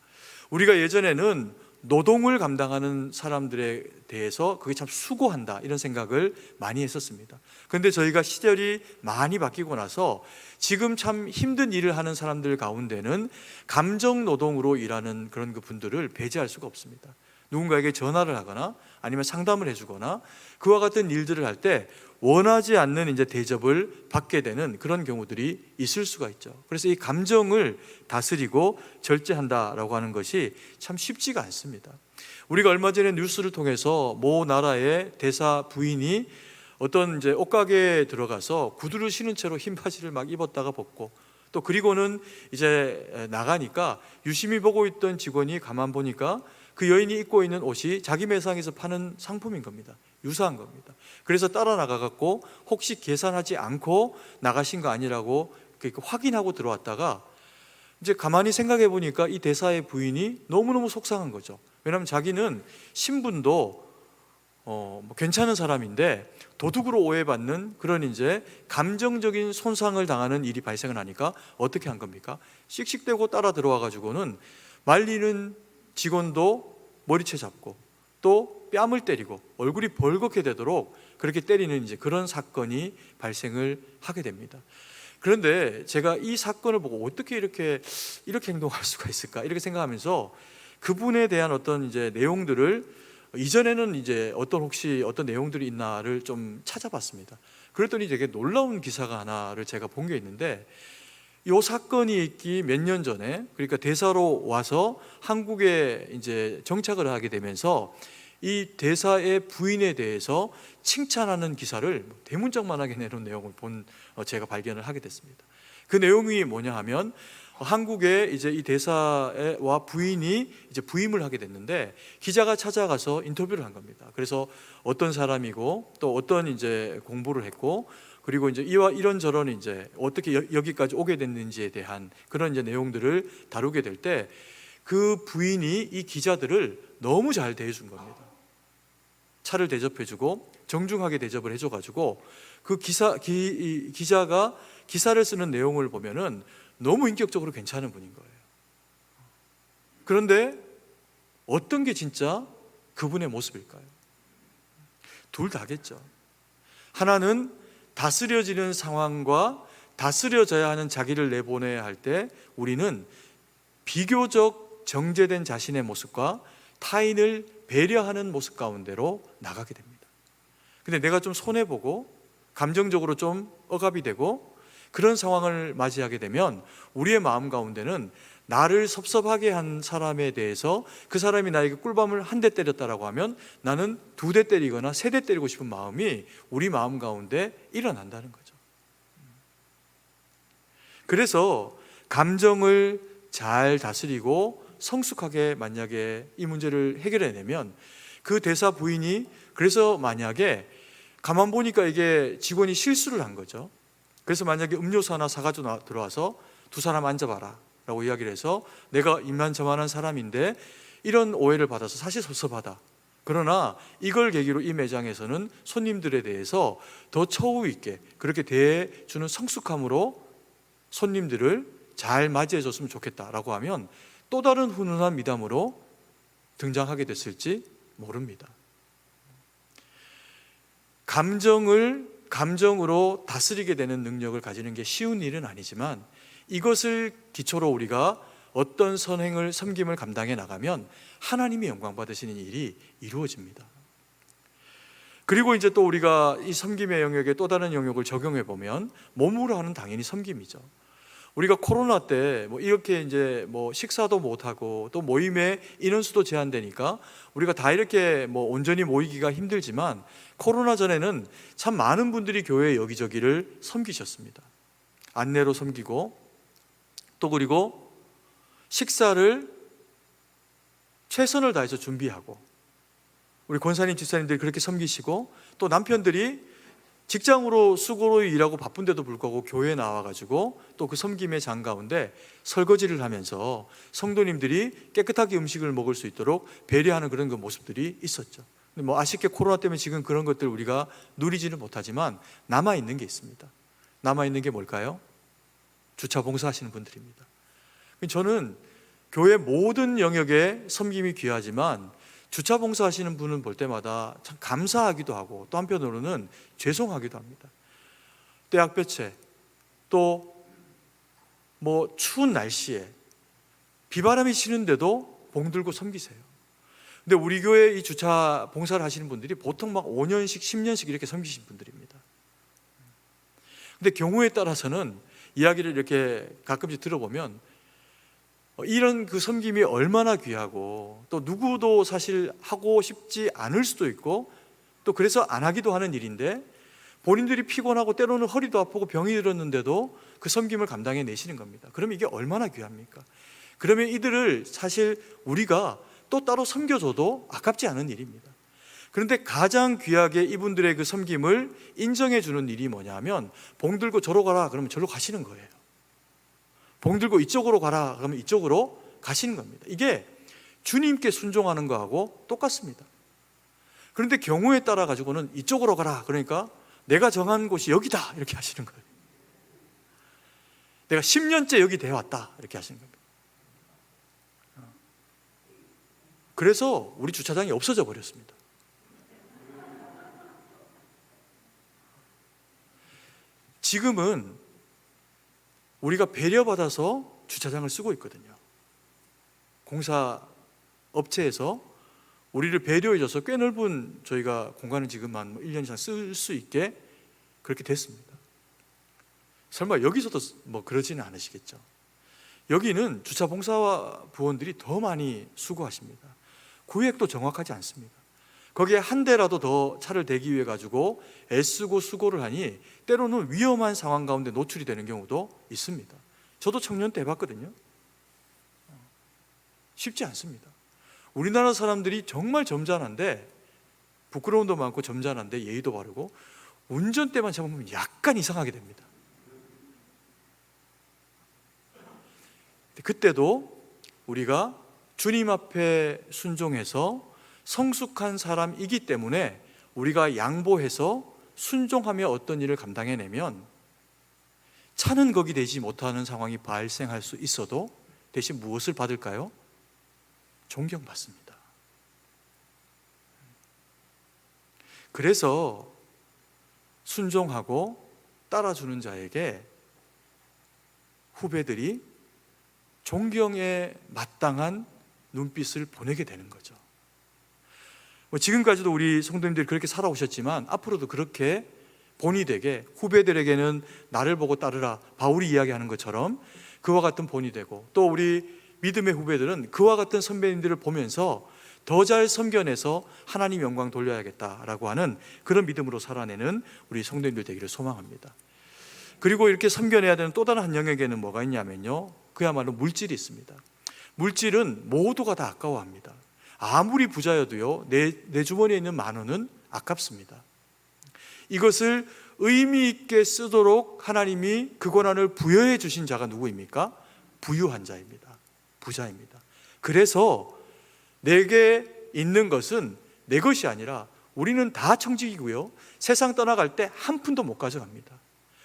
우리가 예전에는 노동을 감당하는 사람들에 대해서 그게 참 수고한다 이런 생각을 많이 했었습니다. 그런데 저희가 시절이 많이 바뀌고 나서 지금 참 힘든 일을 하는 사람들 가운데는 감정 노동으로 일하는 그런 그 분들을 배제할 수가 없습니다. 누군가에게 전화를 하거나 아니면 상담을 해주거나 그와 같은 일들을 할 때 원하지 않는 이제 대접을 받게 되는 그런 경우들이 있을 수가 있죠. 그래서 이 감정을 다스리고 절제한다라고 하는 것이 참 쉽지가 않습니다. 우리가 얼마 전에 뉴스를 통해서 모 나라의 대사 부인이 어떤 이제 옷가게에 들어가서 구두를 신은 채로 흰 바지를 막 입었다가 벗고 또 그리고는 이제 나가니까 유심히 보고 있던 직원이 가만 보니까 그 여인이 입고 있는 옷이 자기 매상에서 파는 상품인 겁니다. 유사한 겁니다. 그래서 따라 나가갖고 혹시 계산하지 않고 나가신 거 아니라고 확인하고 들어왔다가 이제 가만히 생각해 보니까 이 대사의 부인이 너무너무 속상한 거죠. 왜냐하면 자기는 신분도 괜찮은 사람인데 도둑으로 오해받는 그런 이제 감정적인 손상을 당하는 일이 발생을 하니까 어떻게 한 겁니까? 씩씩대고 따라 들어와 가지고는 말리는 직원도 머리채 잡고 또 뺨을 때리고 얼굴이 벌겋게 되도록 그렇게 때리는 이제 그런 사건이 발생을 하게 됩니다. 그런데 제가 이 사건을 보고 어떻게 이렇게 행동할 수가 있을까 이렇게 생각하면서 그분에 대한 어떤 이제 내용들을 이전에는 이제 혹시 어떤 내용들이 있나를 좀 찾아봤습니다. 그랬더니 되게 놀라운 기사가 하나를 제가 본 게 있는데, 이 사건이 있기 몇 년 전에 그러니까 대사로 와서 한국에 이제 정착을 하게 되면서 이 대사의 부인에 대해서 칭찬하는 기사를 대문짝만하게 내놓은 내용을 제가 발견을 하게 됐습니다. 그 내용이 뭐냐 하면 한국에 이제 이 대사와 부인이 이제 부임을 하게 됐는데 기자가 찾아가서 인터뷰를 한 겁니다. 그래서 어떤 사람이고 또 어떤 이제 공부를 했고 그리고 이제 이런저런 이제 어떻게 여기까지 오게 됐는지에 대한 그런 이제 내용들을 다루게 될 때 그 부인이 이 기자들을 너무 잘 대해준 겁니다. 차를 대접해주고 정중하게 대접을 해줘가지고 그 기자가 기사를 쓰는 내용을 보면은 너무 인격적으로 괜찮은 분인 거예요. 그런데 어떤 게 진짜 그분의 모습일까요? 둘 다겠죠. 하나는 다스려지는 상황과 다스려져야 하는 자기를 내보내야 할 때 우리는 비교적 정제된 자신의 모습과 타인을 배려하는 모습 가운데로 나가게 됩니다. 근데 내가 좀 손해보고 감정적으로 좀 억압이 되고 그런 상황을 맞이하게 되면 우리의 마음 가운데는 나를 섭섭하게 한 사람에 대해서 그 사람이 나에게 꿀밤을 한 대 때렸다라고 하면 나는 2대 때리거나 3대 때리고 싶은 마음이 우리 마음 가운데 일어난다는 거죠. 그래서 감정을 잘 다스리고 성숙하게 만약에 이 문제를 해결해내면 그 대사 부인이 그래서 만약에 가만 보니까 이게 직원이 실수를 한 거죠. 그래서 만약에 음료수 하나 사가지고 들어와서 2 사람 앉아봐라 라고 이야기를 해서 내가 이만저만한 사람인데 이런 오해를 받아서 사실 섭섭하다. 그러나 이걸 계기로 이 매장에서는 손님들에 대해서 더 처우 있게 그렇게 대해주는 성숙함으로 손님들을 잘 맞이해 줬으면 좋겠다라고 하면 또 다른 훈훈한 미담으로 등장하게 됐을지 모릅니다. 감정으로 다스리게 되는 능력을 가지는 게 쉬운 일은 아니지만 이것을 기초로 우리가 어떤 선행을 섬김을 감당해 나가면 하나님이 영광 받으시는 일이 이루어집니다. 그리고 이제 또 우리가 이 섬김의 영역에 또 다른 영역을 적용해 보면 몸으로 하는 당연히 섬김이죠. 우리가 코로나 때 이렇게 이제 식사도 못 하고 또 모임의 인원수도 제한되니까 우리가 다 이렇게 온전히 모이기가 힘들지만 코로나 전에는 참 많은 분들이 교회 여기저기를 섬기셨습니다. 안내로 섬기고 또 그리고 식사를 최선을 다해서 준비하고 우리 권사님 집사님들이 그렇게 섬기시고 또 남편들이 직장으로 수고로 일하고 바쁜데도 불구하고 교회에 나와가지고 또 그 섬김의 장 가운데 설거지를 하면서 성도님들이 깨끗하게 음식을 먹을 수 있도록 배려하는 그런 그 모습들이 있었죠. 근데 아쉽게 코로나 때문에 지금 그런 것들 우리가 누리지는 못하지만 남아있는 게 있습니다. 남아있는 게 뭘까요? 주차 봉사하시는 분들입니다. 저는 교회 모든 영역에 섬김이 귀하지만 주차 봉사하시는 분은 볼 때마다 참 감사하기도 하고 또 한편으로는 죄송하기도 합니다. 떼약볕에 또 추운 날씨에 비바람이 치는데도 봉들고 섬기세요. 근데 우리 교회 이 주차 봉사를 하시는 분들이 보통 5년씩 10년씩 이렇게 섬기신 분들입니다. 근데 경우에 따라서는 이야기를 이렇게 가끔씩 들어보면 이런 그 섬김이 얼마나 귀하고 또 누구도 사실 하고 싶지 않을 수도 있고 또 그래서 안 하기도 하는 일인데 본인들이 피곤하고 때로는 허리도 아프고 병이 들었는데도 그 섬김을 감당해 내시는 겁니다. 그러면 이게 얼마나 귀합니까? 그러면 이들을 사실 우리가 또 따로 섬겨줘도 아깝지 않은 일입니다. 그런데 가장 귀하게 이분들의 그 섬김을 인정해 주는 일이 뭐냐면 봉 들고 저로 가라 그러면 저로 가시는 거예요. 봉 들고 이쪽으로 가라 그러면 이쪽으로 가시는 겁니다. 이게 주님께 순종하는 거하고 똑같습니다. 그런데 경우에 따라 가지고는 이쪽으로 가라 그러니까 내가 정한 곳이 여기다 이렇게 하시는 거예요. 내가 10년째 여기 되어왔다 이렇게 하시는 겁니다. 그래서 우리 주차장이 없어져 버렸습니다. 지금은 우리가 배려받아서 주차장을 쓰고 있거든요. 공사 업체에서 우리를 배려해줘서 꽤 넓은 저희가 공간을 지금 한 1년 이상 쓸 수 있게 그렇게 됐습니다. 설마 여기서도 그러지는 않으시겠죠. 여기는 주차 봉사와 부원들이 더 많이 수고하십니다. 구획도 정확하지 않습니다. 거기에 한 대라도 더 차를 대기 위해 가지고 애쓰고 수고를 하니 때로는 위험한 상황 가운데 노출이 되는 경우도 있습니다. 저도 청년 때 해봤거든요. 쉽지 않습니다. 우리나라 사람들이 정말 점잖은데 부끄러움도 많고 점잖은데 예의도 바르고 운전대만 잡으면 약간 이상하게 됩니다. 그때도 우리가 주님 앞에 순종해서 성숙한 사람이기 때문에 우리가 양보해서 순종하며 어떤 일을 감당해내면 차는 거기 되지 못하는 상황이 발생할 수 있어도 대신 무엇을 받을까요? 존경받습니다. 그래서 순종하고 따라주는 자에게 후배들이 존경에 마땅한 눈빛을 보내게 되는 거죠. 지금까지도 우리 성도님들이 그렇게 살아오셨지만 앞으로도 그렇게 본이 되게 후배들에게는 나를 보고 따르라, 바울이 이야기하는 것처럼 그와 같은 본이 되고, 또 우리 믿음의 후배들은 그와 같은 선배님들을 보면서 더 잘 섬겨내서 하나님 영광 돌려야겠다라고 하는 그런 믿음으로 살아내는 우리 성도님들 되기를 소망합니다. 그리고 이렇게 섬겨내야 되는 또 다른 한 영역에는 뭐가 있냐면요, 그야말로 물질이 있습니다. 물질은 모두가 다 아까워합니다. 아무리 부자여도요, 내 주머니에 있는 10,000원은 아깝습니다. 이것을 의미 있게 쓰도록 하나님이 그 권한을 부여해 주신 자가 누구입니까? 부유한 자입니다. 부자입니다. 그래서 내게 있는 것은 내 것이 아니라 우리는 다 청직이고요, 세상 떠나갈 때 한 푼도 못 가져갑니다.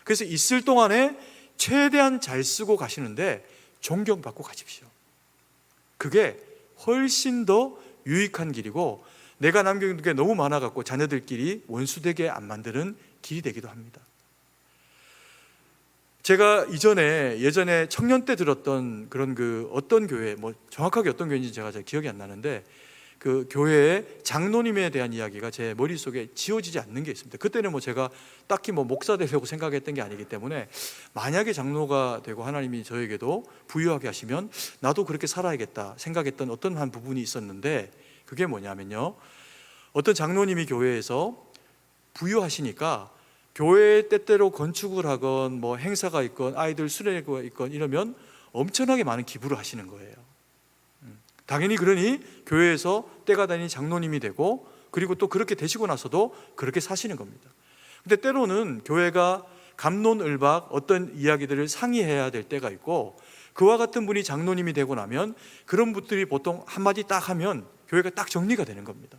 그래서 있을 동안에 최대한 잘 쓰고 가시는데 존경받고 가십시오. 그게 훨씬 더 유익한 길이고, 내가 남겨둔 게 너무 많아갖고 자녀들끼리 원수되게 안 만드는 길이 되기도 합니다. 제가 예전에 청년 때 들었던 그런 어떤 교회, 정확하게 어떤 교회인지 제가 잘 기억이 안 나는데, 그 교회의 장로님에 대한 이야기가 제 머릿속에 지워지지 않는 게 있습니다. 그때는 제가 딱히 목사 되려고 생각했던 게 아니기 때문에, 만약에 장로가 되고 하나님이 저에게도 부유하게 하시면 나도 그렇게 살아야겠다 생각했던 어떤 한 부분이 있었는데, 그게 뭐냐면요, 어떤 장로님이 교회에서 부유하시니까 교회에 때때로 건축을 하건 행사가 있건 아이들 수련회가 있건 이러면 엄청나게 많은 기부를 하시는 거예요. 당연히 그러니 교회에서 때가 다니 장로님이 되고, 그리고 또 그렇게 되시고 나서도 그렇게 사시는 겁니다. 근데 때로는 교회가 갑론을박 어떤 이야기들을 상의해야 될 때가 있고, 그와 같은 분이 장로님이 되고 나면 그런 분들이 보통 한마디 딱 하면 교회가 딱 정리가 되는 겁니다.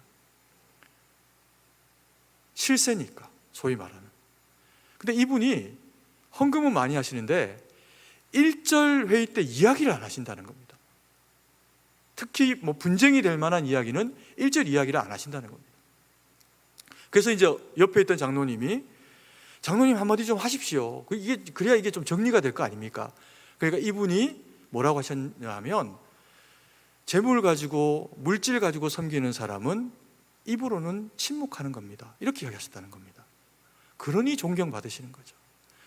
실세니까, 소위 말하는. 근데 이분이 헌금은 많이 하시는데 1절 회의 때 이야기를 안 하신다는 겁니다. 특히 분쟁이 될 만한 이야기는 1절 이야기를 안 하신다는 겁니다. 그래서 이제 옆에 있던 장로님이, 장로님 한마디 좀 하십시오. 그래야 이게 좀 정리가 될 거 아닙니까? 그러니까 이분이 뭐라고 하셨냐면, 재물 가지고 물질 가지고 섬기는 사람은 입으로는 침묵하는 겁니다. 이렇게 이야기하셨다는 겁니다. 그러니 존경받으시는 거죠.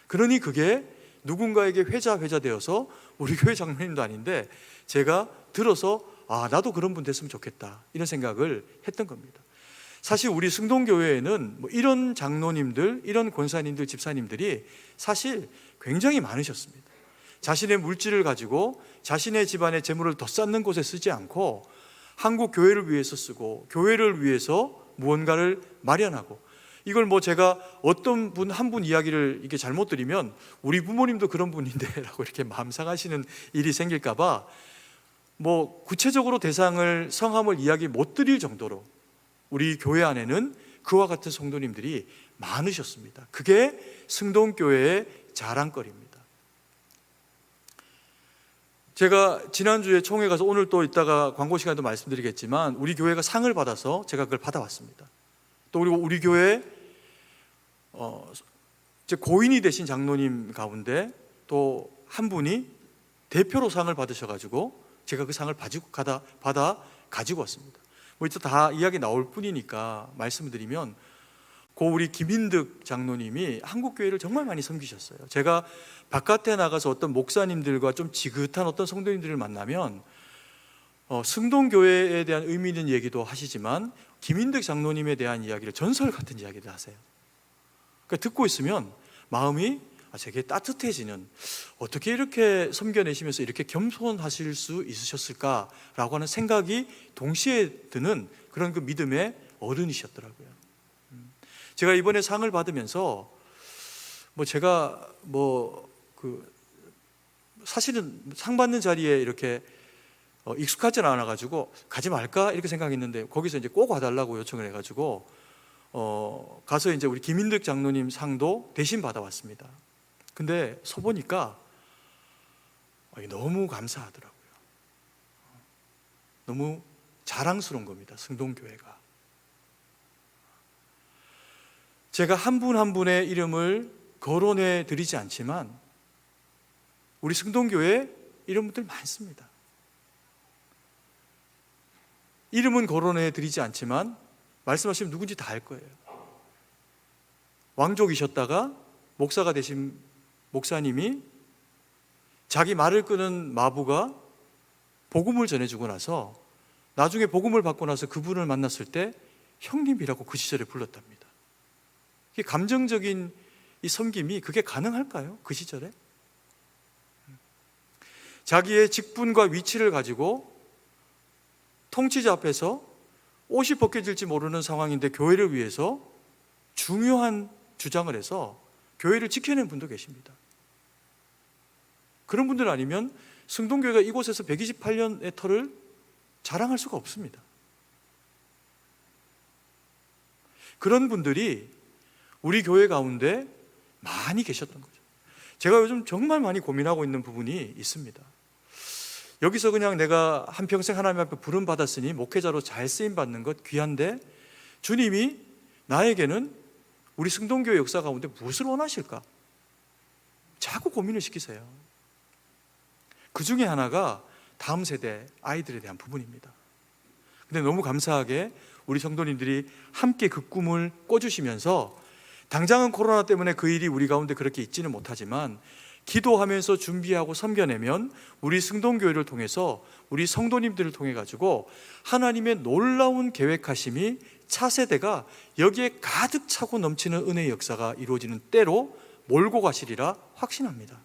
그러니 그게 누군가에게 회자 되어서, 우리 교회 장로님도 아닌데 제가 들어서 나도 그런 분 됐으면 좋겠다 이런 생각을 했던 겁니다. 사실 우리 승동교회에는 이런 장로님들, 이런 권사님들, 집사님들이 사실 굉장히 많으셨습니다. 자신의 물질을 가지고 자신의 집안의 재물을 더 쌓는 곳에 쓰지 않고 한국 교회를 위해서 쓰고, 교회를 위해서 무언가를 마련하고, 이걸 제가 어떤 분 한 분 이야기를 이게 잘못 드리면 우리 부모님도 그런 분인데 라고 이렇게 마음 상하시는 일이 생길까봐 구체적으로 대상을, 성함을 이야기 못 드릴 정도로 우리 교회 안에는 그와 같은 성도님들이 많으셨습니다. 그게 승동교회의 자랑거리입니다. 제가 지난주에 총회 가서, 오늘 또 이따가 광고 시간에도 말씀드리겠지만, 우리 교회가 상을 받아서 제가 그걸 받아왔습니다. 또 우리 교회 고인이 되신 장로님 가운데 또 한 분이 대표로 상을 받으셔가지고 제가 그 상을 받아 가지고 왔습니다. 이제 다 이야기 나올 뿐이니까 말씀을 드리면, 우리 김인득 장로님이 한국 교회를 정말 많이 섬기셨어요. 제가 바깥에 나가서 어떤 목사님들과 좀 지긋한 어떤 성도님들을 만나면 승동교회에 대한 의미 있는 얘기도 하시지만 김인득 장로님에 대한 이야기를 전설 같은 이야기를 하세요. 그러니까 듣고 있으면 마음이 되게 따뜻해지는, 어떻게 이렇게 섬겨내시면서 이렇게 겸손하실 수 있으셨을까라고 하는 생각이 동시에 드는 그런 믿음의 어른이셨더라고요. 제가 이번에 상을 받으면서 제가 사실은 상 받는 자리에 이렇게 익숙하지는 않아가지고 가지 말까 이렇게 생각했는데, 거기서 이제 꼭 와달라고 요청을 해가지고 가서 이제 우리 김인득 장로님 상도 대신 받아왔습니다. 근데 서보니까 너무 감사하더라고요. 너무 자랑스러운 겁니다, 승동교회가. 제가 한 분 한 분의 이름을 거론해 드리지 않지만 우리 승동교회 이런 분들 많습니다. 이름은 거론해 드리지 않지만 말씀하시면 누군지 다 알 거예요. 왕족이셨다가 목사가 되신 목사님이 자기 말을 끄는 마부가 복음을 전해주고 나서 나중에 복음을 받고 나서 그분을 만났을 때 형님이라고 그 시절에 불렀답니다. 이게 감정적인 이 섬김이 그게 가능할까요? 그 시절에? 자기의 직분과 위치를 가지고 통치자 앞에서 옷이 벗겨질지 모르는 상황인데 교회를 위해서 중요한 주장을 해서 교회를 지켜낸 분도 계십니다. 그런 분들 아니면 승동교회가 이곳에서 128년의 터를 자랑할 수가 없습니다. 그런 분들이 우리 교회 가운데 많이 계셨던 거죠. 제가 요즘 정말 많이 고민하고 있는 부분이 있습니다. 여기서 그냥 내가 한평생 하나님 앞에 부름 받았으니 목회자로 잘 쓰임 받는 것 귀한데 주님이 나에게는 우리 승동교회 역사 가운데 무엇을 원하실까? 자꾸 고민을 시키세요. 그 중에 하나가 다음 세대 아이들에 대한 부분입니다. 근데 너무 감사하게 우리 성도님들이 함께 그 꿈을 꿔주시면서 당장은 코로나 때문에 그 일이 우리 가운데 그렇게 있지는 못하지만 기도하면서 준비하고 섬겨내면 우리 승동교회를 통해서 우리 성도님들을 통해 가지고 하나님의 놀라운 계획하심이 차세대가 여기에 가득 차고 넘치는 은혜의 역사가 이루어지는 때로 몰고 가시리라 확신합니다.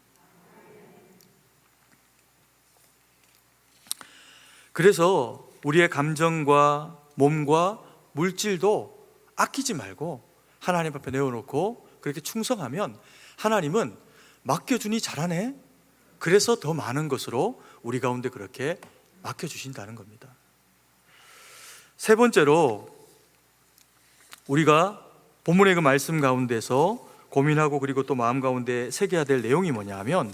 그래서 우리의 감정과 몸과 물질도 아끼지 말고 하나님 앞에 내어놓고 그렇게 충성하면 하나님은 맡겨주니 잘하네. 그래서 더 많은 것으로 우리 가운데 그렇게 맡겨주신다는 겁니다. 세 번째로 우리가 본문의 그 말씀 가운데서 고민하고 그리고 또 마음 가운데 새겨야 될 내용이 뭐냐 하면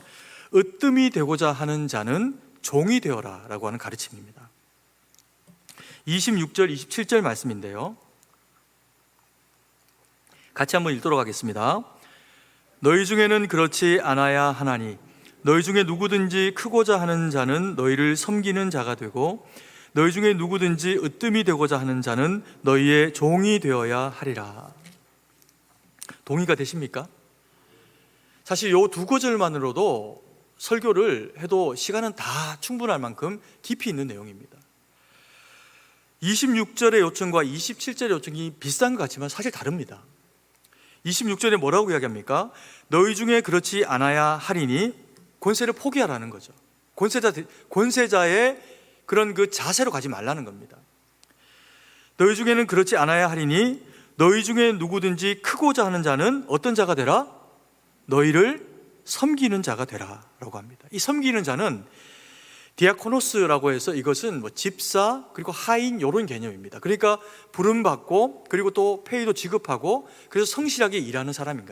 으뜸이 되고자 하는 자는 종이 되어라 라고 하는 가르침입니다. 26절 27절 말씀인데요, 같이 한번 읽도록 하겠습니다. 너희 중에는 그렇지 않아야 하나니 너희 중에 누구든지 크고자 하는 자는 너희를 섬기는 자가 되고 너희 중에 누구든지 으뜸이 되고자 하는 자는 너희의 종이 되어야 하리라. 동의가 되십니까? 사실 이 두 구절만으로도 설교를 해도 시간은 다 충분할 만큼 깊이 있는 내용입니다. 26절의 요청과 27절의 요청이 비슷한 것 같지만 사실 다릅니다. 26절에 뭐라고 이야기합니까? 너희 중에 그렇지 않아야 하리니 권세를 포기하라는 거죠. 권세자의 그런 그 자세로 가지 말라는 겁니다. 너희 중에는 그렇지 않아야 하리니 너희 중에 누구든지 크고자 하는 자는 어떤 자가 되라? 너희를 섬기는 자가 되라 라고 합니다. 이 섬기는 자는 디아코노스라고 해서 이것은 뭐 집사 그리고 하인 이런 개념입니다. 그러니까 부름받고 그리고 또 페이도 지급하고 그래서 성실하게 일하는 사람인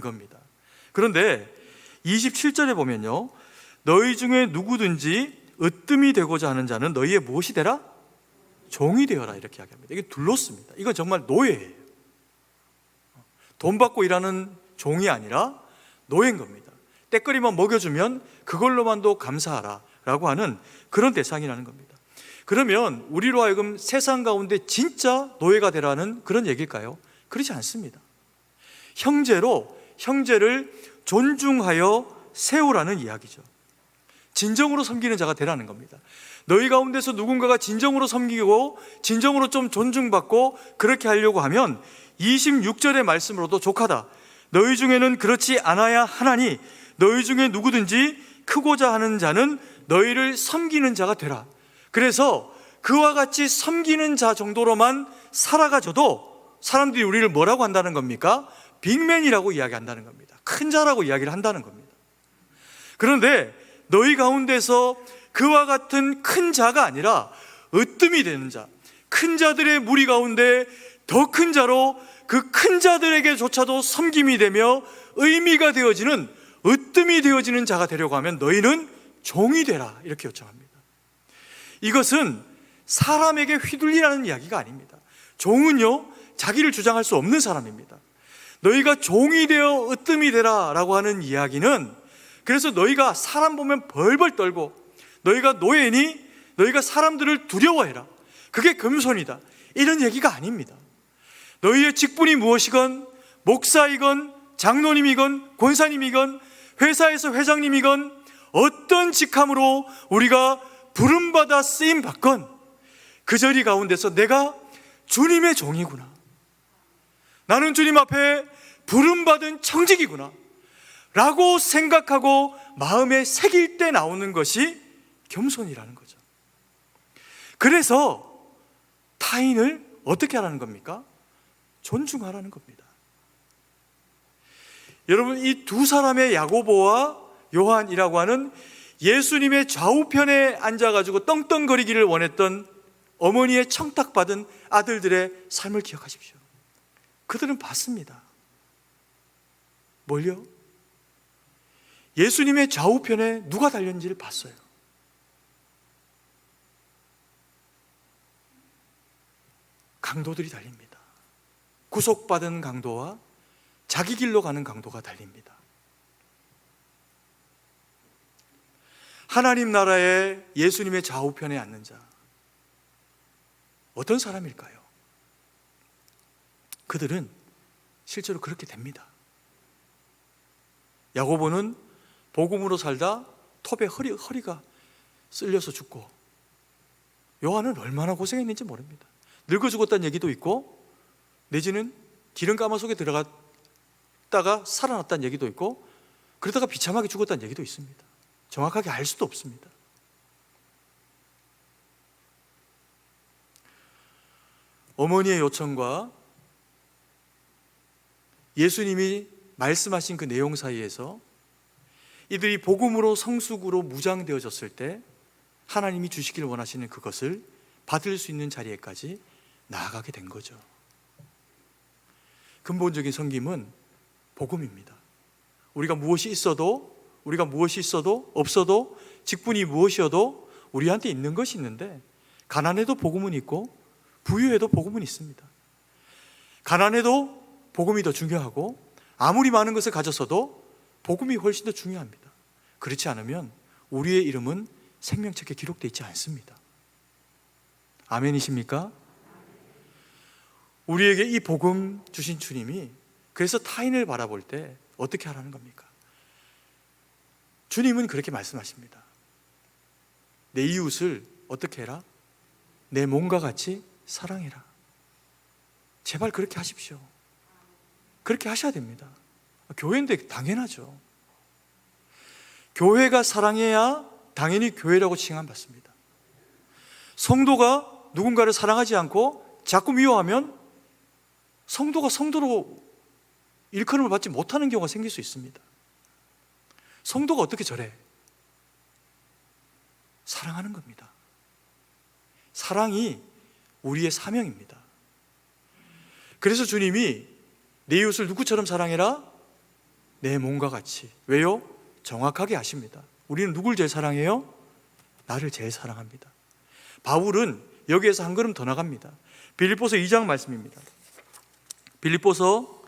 겁니다. 그런데 27절에 보면요, 너희 중에 누구든지 으뜸이 되고자 하는 자는 너희의 무엇이 되라? 종이 되어라 이렇게 이야기합니다. 이게 둘렀습니다. 이건 정말 노예예요. 돈 받고 일하는 종이 아니라 노예인 겁니다. 때거리만 먹여주면 그걸로만도 감사하라 라고 하는 그런 대상이라는 겁니다. 그러면 우리로 하여금 세상 가운데 진짜 노예가 되라는 그런 얘기일까요? 그렇지 않습니다. 형제를 존중하여 세우라는 이야기죠. 진정으로 섬기는 자가 되라는 겁니다. 너희 가운데서 누군가가 진정으로 섬기고 진정으로 좀 존중받고 그렇게 하려고 하면 26절의 말씀으로도 족하다. 너희 중에는 그렇지 않아야 하나니 너희 중에 누구든지 크고자 하는 자는 너희를 섬기는 자가 되라. 그래서 그와 같이 섬기는 자 정도로만 살아가줘도 사람들이 우리를 뭐라고 한다는 겁니까? 빅맨이라고 이야기한다는 겁니다. 큰 자라고 이야기를 한다는 겁니다. 그런데 너희 가운데서 그와 같은 큰 자가 아니라 으뜸이 되는 자, 큰 자들의 무리 가운데 더 큰 자로 그 큰 자들에게조차도 섬김이 되며 의미가 되어지는 으뜸이 되어지는 자가 되려고 하면 너희는 종이 되라 이렇게 요청합니다. 이것은 사람에게 휘둘리라는 이야기가 아닙니다. 종은요, 자기를 주장할 수 없는 사람입니다. 너희가 종이 되어 으뜸이 되라 라고 하는 이야기는, 그래서 너희가 사람 보면 벌벌 떨고 너희가 노예니 너희가 사람들을 두려워해라, 그게 겸손이다, 이런 얘기가 아닙니다. 너희의 직분이 무엇이건, 목사이건 장로님이건 권사님이건 회사에서 회장님이건 어떤 직함으로 우리가 부름받아 쓰임 받건 그 자리 가운데서 내가 주님의 종이구나, 나는 주님 앞에 부름받은 청직이구나 라고 생각하고 마음에 새길 때 나오는 것이 겸손이라는 거죠. 그래서 타인을 어떻게 하라는 겁니까? 존중하라는 겁니다. 여러분, 이 두 사람의 야고보와 요한이라고 하는 예수님의 좌우편에 앉아가지고 떵떵거리기를 원했던 어머니의 청탁받은 아들들의 삶을 기억하십시오. 그들은 봤습니다. 뭘요? 예수님의 좌우편에 누가 달렸는지를 봤어요. 강도들이 달립니다. 구속받은 강도와 자기 길로 가는 강도가 달립니다. 하나님 나라의 예수님의 좌우편에 앉는 자, 어떤 사람일까요? 그들은 실제로 그렇게 됩니다. 야고보는 복음으로 살다 톱에 허리가 쓸려서 죽고, 요한은 얼마나 고생했는지 모릅니다. 늙어 죽었다는 얘기도 있고, 내지는 기름가마 속에 들어갔다가 살아났다는 얘기도 있고, 그러다가 비참하게 죽었다는 얘기도 있습니다. 정확하게 알 수도 없습니다. 어머니의 요청과 예수님이 말씀하신 그 내용 사이에서 이들이 복음으로 성숙으로 무장되어졌을 때 하나님이 주시길 원하시는 그것을 받을 수 있는 자리에까지 나아가게 된 거죠. 근본적인 섬김은 복음입니다. 우리가 무엇이 있어도 없어도 직분이 무엇이어도 우리한테 있는 것이 있는데, 가난해도 복음은 있고 부유해도 복음은 있습니다. 가난해도 복음이 더 중요하고 아무리 많은 것을 가졌어도 복음이 훨씬 더 중요합니다. 그렇지 않으면 우리의 이름은 생명책에 기록되어 있지 않습니다. 아멘이십니까? 우리에게 이 복음 주신 주님이 그래서 타인을 바라볼 때 어떻게 하라는 겁니까? 주님은 그렇게 말씀하십니다. 내 이웃을 어떻게 해라? 내 몸과 같이 사랑해라. 제발 그렇게 하십시오. 그렇게 하셔야 됩니다. 교회인데 당연하죠. 교회가 사랑해야 당연히 교회라고 칭함받습니다. 성도가 누군가를 사랑하지 않고 자꾸 미워하면 성도가 성도로 일컬음을 받지 못하는 경우가 생길 수 있습니다. 성도가 어떻게 저래? 사랑하는 겁니다. 사랑이 우리의 사명입니다. 그래서 주님이 내 이웃을 누구처럼 사랑해라? 내 몸과 같이. 왜요? 정확하게 아십니다. 우리는 누굴 제일 사랑해요? 나를 제일 사랑합니다. 바울은 여기에서 한 걸음 더 나갑니다. 빌립보서 2장 말씀입니다. 빌립보서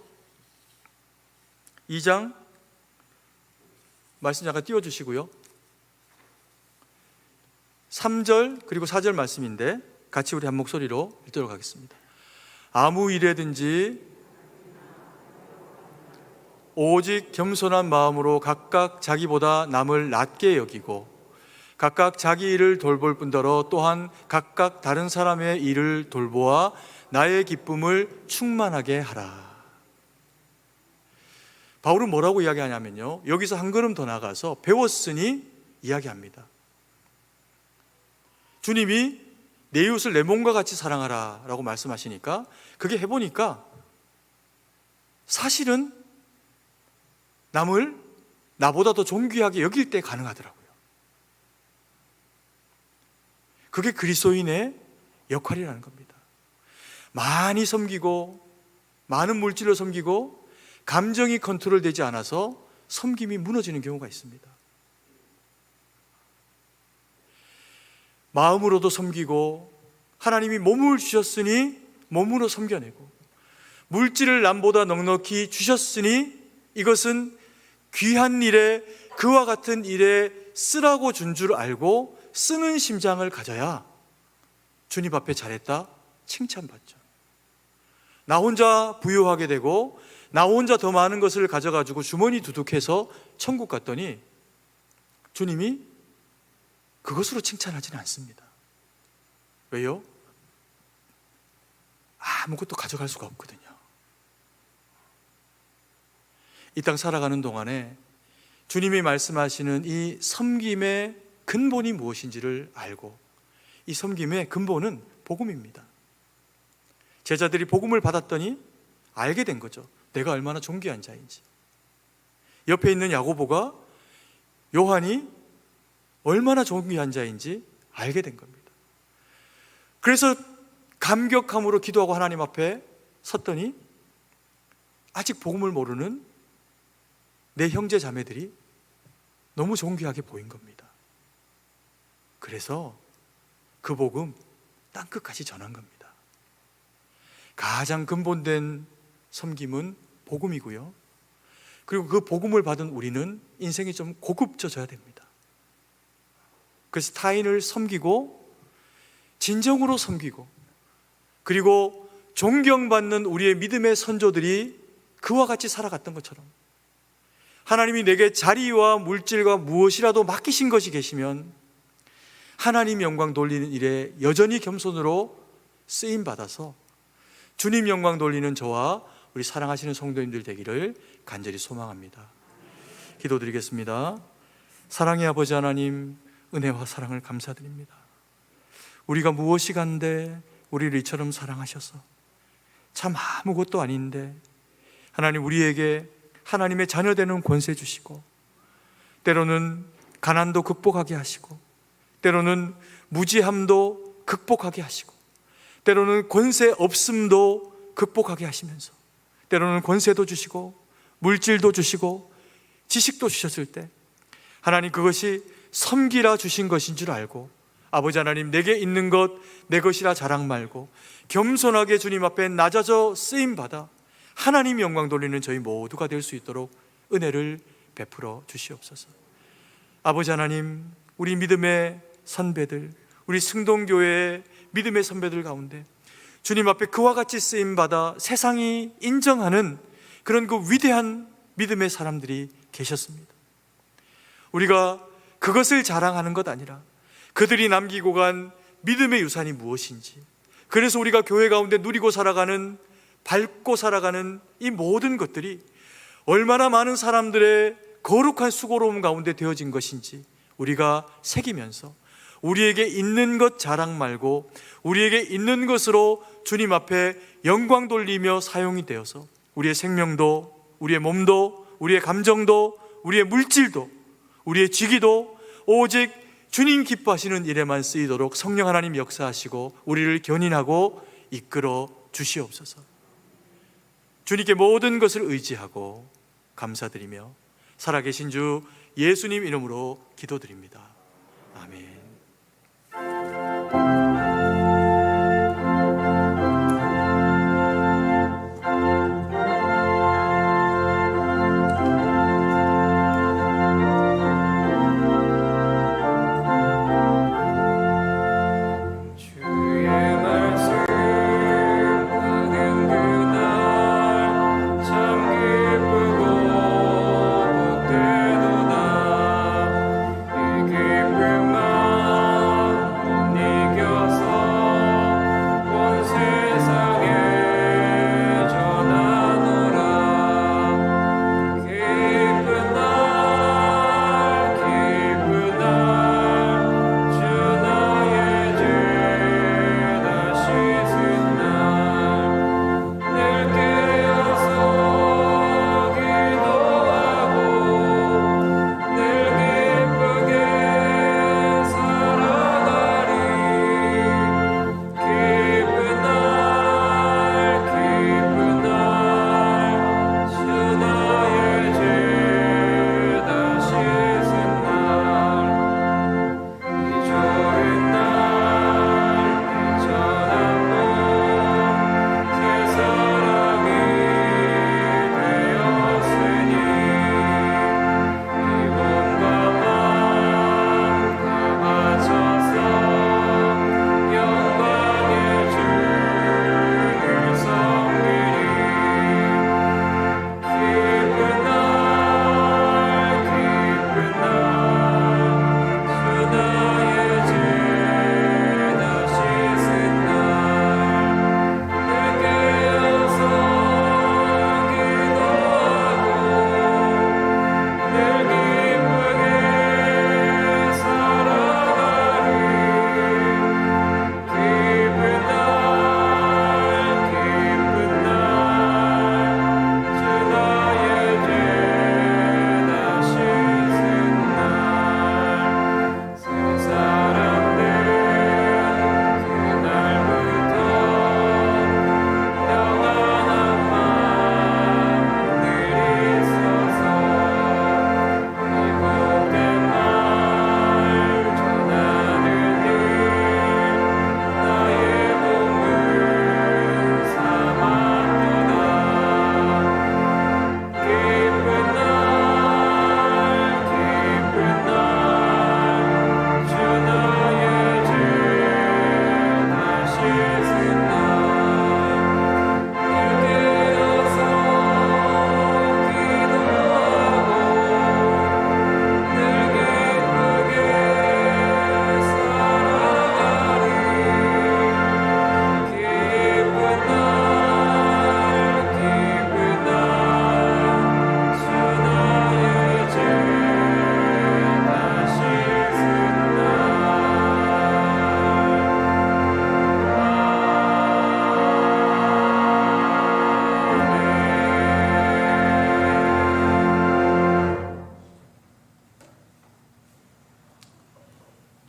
2장 말씀 잠깐 띄워주시고요. 3절 그리고 4절 말씀인데 같이 우리 한 목소리로 읽도록 하겠습니다. 아무 일에든지 오직 겸손한 마음으로 각각 자기보다 남을 낮게 여기고 각각 자기 일을 돌볼 뿐더러 또한 각각 다른 사람의 일을 돌보아 나의 기쁨을 충만하게 하라. 바울은 뭐라고 이야기하냐면요, 여기서 한 걸음 더 나가서 배웠으니 이야기합니다. 주님이 내 이웃을 내 몸과 같이 사랑하라 라고 말씀하시니까 그게 해보니까 사실은 남을 나보다 더 존귀하게 여길 때 가능하더라고요. 그게 그리스도인의 역할이라는 겁니다. 많이 섬기고 많은 물질로 섬기고 감정이 컨트롤되지 않아서 섬김이 무너지는 경우가 있습니다. 마음으로도 섬기고 하나님이 몸을 주셨으니 몸으로 섬겨내고 물질을 남보다 넉넉히 주셨으니 이것은 귀한 일에, 그와 같은 일에 쓰라고 준 줄 알고 쓰는 심장을 가져야 주님 앞에 잘했다 칭찬받죠. 나 혼자 부유하게 되고 나 혼자 더 많은 것을 가져가지고 주머니 두둑해서 천국 갔더니 주님이 그것으로 칭찬하지는 않습니다. 왜요? 아무것도 가져갈 수가 없거든요. 이 땅 살아가는 동안에 주님이 말씀하시는 이 섬김의 근본이 무엇인지를 알고, 이 섬김의 근본은 복음입니다. 제자들이 복음을 받았더니 알게 된 거죠. 내가 얼마나 존귀한 자인지. 옆에 있는 야고보가 요한이 얼마나 존귀한 자인지 알게 된 겁니다. 그래서 감격함으로 기도하고 하나님 앞에 섰더니 아직 복음을 모르는 내 형제 자매들이 너무 존귀하게 보인 겁니다. 그래서 그 복음 땅끝까지 전한 겁니다. 가장 근본된 섬김은 복음이고요. 그리고 그 복음을 받은 우리는 인생이 좀 고급져져야 됩니다. 그래서 타인을 섬기고 진정으로 섬기고, 그리고 존경받는 우리의 믿음의 선조들이 그와 같이 살아갔던 것처럼 하나님이 내게 자리와 물질과 무엇이라도 맡기신 것이 계시면 하나님 영광 돌리는 일에 여전히 겸손으로 쓰임받아서 주님 영광 돌리는 저와 우리 사랑하시는 성도님들 되기를 간절히 소망합니다. 기도드리겠습니다. 사랑의 아버지 하나님, 은혜와 사랑을 감사드립니다. 우리가 무엇이 간데 우리를 이처럼 사랑하셔서 참 아무것도 아닌데 하나님 우리에게 하나님의 자녀되는 권세 주시고, 때로는 가난도 극복하게 하시고, 때로는 무지함도 극복하게 하시고, 때로는 권세 없음도 극복하게 하시면서, 때로는 권세도 주시고 물질도 주시고 지식도 주셨을 때 하나님 그것이 섬기라 주신 것인 줄 알고, 아버지 하나님 내게 있는 것 내 것이라 자랑 말고 겸손하게 주님 앞에 낮아져 쓰임받아 하나님 영광 돌리는 저희 모두가 될 수 있도록 은혜를 베풀어 주시옵소서. 아버지 하나님, 우리 믿음의 선배들, 우리 승동교회의 믿음의 선배들 가운데 주님 앞에 그와 같이 쓰임받아 세상이 인정하는 그런 그 위대한 믿음의 사람들이 계셨습니다. 우리가 그것을 자랑하는 것 아니라 그들이 남기고 간 믿음의 유산이 무엇인지, 그래서 우리가 교회 가운데 누리고 살아가는, 밟고 살아가는 이 모든 것들이 얼마나 많은 사람들의 거룩한 수고로움 가운데 되어진 것인지 우리가 새기면서 우리에게 있는 것 자랑 말고 우리에게 있는 것으로 주님 앞에 영광 돌리며 사용이 되어서 우리의 생명도, 우리의 몸도, 우리의 감정도, 우리의 물질도, 우리의 직위도 오직 주님 기뻐하시는 일에만 쓰이도록 성령 하나님 역사하시고 우리를 견인하고 이끌어 주시옵소서. 주님께 모든 것을 의지하고 감사드리며 살아계신 주 예수님 이름으로 기도드립니다. 아멘. 기쁨만 못 이겨서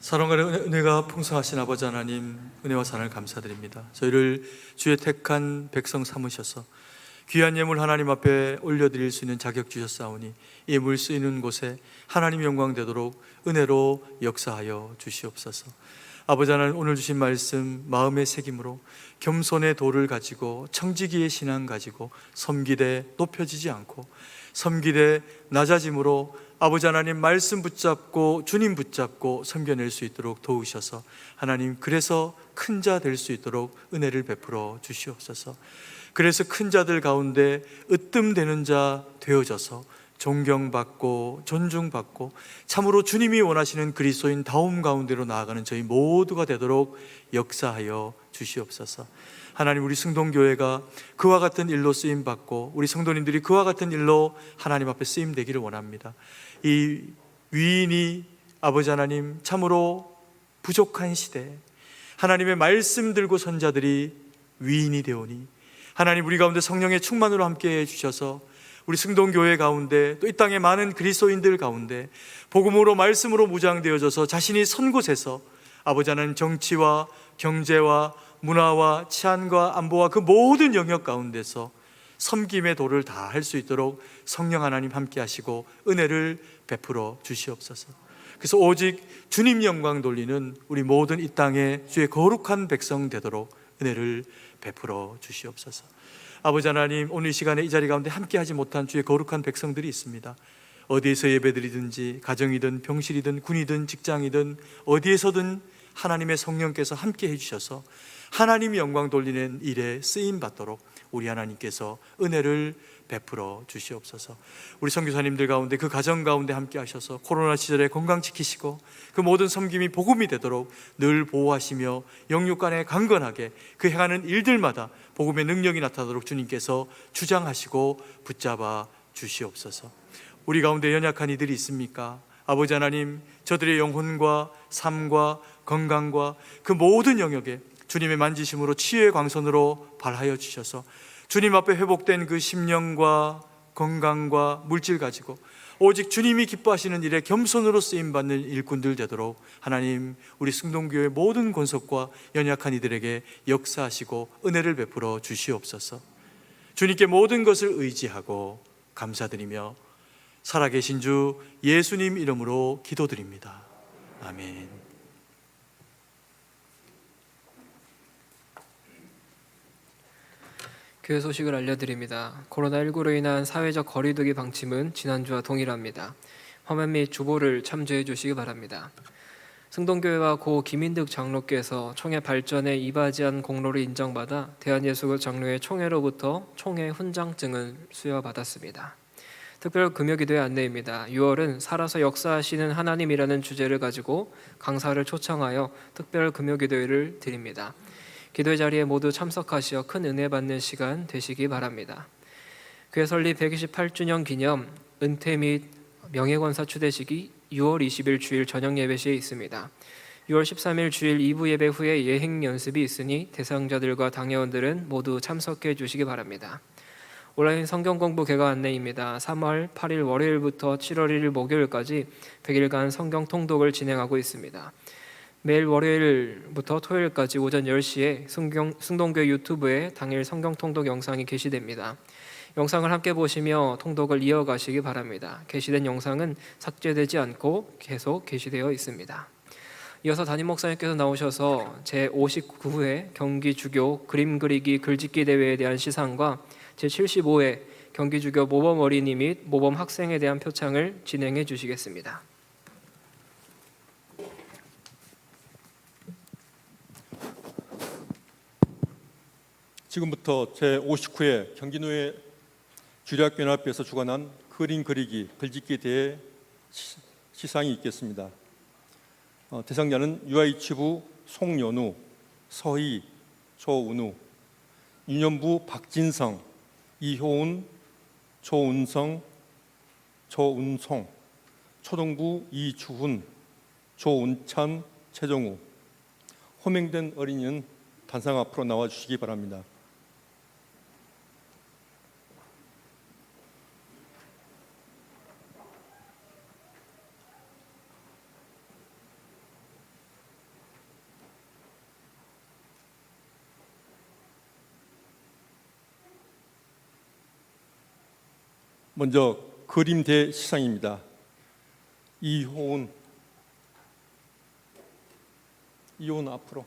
사랑과 은혜가 풍성하신 아버지 하나님, 은혜와 사랑을 감사드립니다. 저희를 주의 택한 백성 삼으셔서 귀한 예물 하나님 앞에 올려드릴 수 있는 자격 주셨사오니 예물 쓰이는 곳에 하나님 영광 되도록 은혜로 역사하여 주시옵소서. 아버지 하나님, 오늘 주신 말씀 마음의 새김으로 겸손의 도를 가지고 청지기의 신앙 가지고 섬기되 높여지지 않고 섬기되 낮아짐으로 아버지 하나님 말씀 붙잡고 주님 붙잡고 섬겨낼 수 있도록 도우셔서 하나님, 그래서 큰 자 될 수 있도록 은혜를 베풀어 주시옵소서. 그래서 큰 자들 가운데 으뜸되는 자 되어져서 존경받고 존중받고 참으로 주님이 원하시는 그리스도인 다움 가운데로 나아가는 저희 모두가 되도록 역사하여 주시옵소서. 하나님, 우리 승동교회가 그와 같은 일로 쓰임받고 우리 성도님들이 그와 같은 일로 하나님 앞에 쓰임되기를 원합니다. 이 위인이 아버지 하나님 참으로 부족한 시대에 하나님의 말씀 들고 선 자들이 위인이 되오니 하나님, 우리 가운데 성령의 충만으로 함께해 주셔서 우리 승동교회 가운데 또 이 땅의 많은 그리스도인들 가운데 복음으로 말씀으로 무장되어져서 자신이 선 곳에서 아버지 하나님 정치와 경제와 문화와 치안과 안보와 그 모든 영역 가운데서 섬김의 도를 다 할 수 있도록 성령 하나님 함께 하시고 은혜를 베풀어 주시옵소서. 그래서 오직 주님 영광 돌리는 우리 모든 이 땅의 주의 거룩한 백성 되도록 은혜를 베풀어 주시옵소서. 아버지 하나님, 오늘 이 시간에 이 자리 가운데 함께 하지 못한 주의 거룩한 백성들이 있습니다. 어디에서 예배드리든지 가정이든 병실이든 군이든 직장이든 어디에서든 하나님의 성령께서 함께 해주셔서 하나님 영광 돌리는 일에 쓰임받도록 우리 하나님께서 은혜를 베풀어 주시옵소서. 우리 선교사님들 가운데 그 가정 가운데 함께 하셔서 코로나 시절에 건강 지키시고 그 모든 섬김이 복음이 되도록 늘 보호하시며 영육간에 강건하게 그 행하는 일들마다 복음의 능력이 나타나도록 주님께서 주장하시고 붙잡아 주시옵소서. 우리 가운데 연약한 이들이 있습니까? 아버지 하나님, 저들의 영혼과 삶과 건강과 그 모든 영역에 주님의 만지심으로 치유의 광선으로 발하여 주셔서 주님 앞에 회복된 그 심령과 건강과 물질 가지고 오직 주님이 기뻐하시는 일에 겸손으로 쓰임받는 일꾼들 되도록 하나님, 우리 승동교회 모든 권속과 연약한 이들에게 역사하시고 은혜를 베풀어 주시옵소서. 주님께 모든 것을 의지하고 감사드리며 살아계신 주 예수님 이름으로 기도드립니다. 아멘. 교회 소식을 알려드립니다. 코로나19로 인한 사회적 거리두기 방침은 지난주와 동일합니다. 화면 및 주보를 참조해 주시기 바랍니다. 승동교회와 고 김인득 장로께서 총회 발전에 이바지한 공로를 인정받아 대한예수교 장로회 총회로부터 총회 훈장증을 수여받았습니다. 특별 금요기도의 안내입니다. 6월은 살아서 역사하시는 하나님이라는 주제를 가지고 강사를 초청하여 특별 금요기도회를 드립니다. 기도의 자리에 모두 참석하시어 큰 은혜 받는 시간 되시기 바랍니다. 교회 설립 128주년 기념 은퇴 및 명예권사 추대식이 6월 20일 주일 저녁 예배 시에 있습니다. 6월 13일 주일 2부 예배 후에 예행 연습이 있으니 대상자들과 당회원들은 모두 참석해 주시기 바랍니다. 온라인 성경 공부 개강 안내입니다. 3월 8일 월요일부터 7월 1일 목요일까지 100일간 성경 통독을 진행하고 있습니다. 매일 월요일부터 토요일까지 오전 10시에 승동교회 유튜브에 당일 성경 통독 영상이 게시됩니다. 영상을 함께 보시며 통독을 이어가시기 바랍니다. 게시된 영상은 삭제되지 않고 계속 게시되어 있습니다. 이어서 담임 목사님께서 나오셔서 제59회 경기주교 그림 그리기 글짓기 대회에 대한 시상과 제75회 경기주교 모범 어린이 및 모범 학생에 대한 표창을 진행해 주시겠습니다. 지금부터 제59회 경기노회 주례학교연합회에서 주관한 그림 그리기 글짓기 대회 시상이 있겠습니다. 대상자는 유아유치부 송연우, 서희, 조은우, 유년부 박진성, 이효운, 조은성, 조은송, 초등부 이주훈, 조은찬, 최정우. 호명된 어린이는 단상 앞으로 나와주시기 바랍니다. 먼저 그림대 시상입니다. 이호은 앞으로.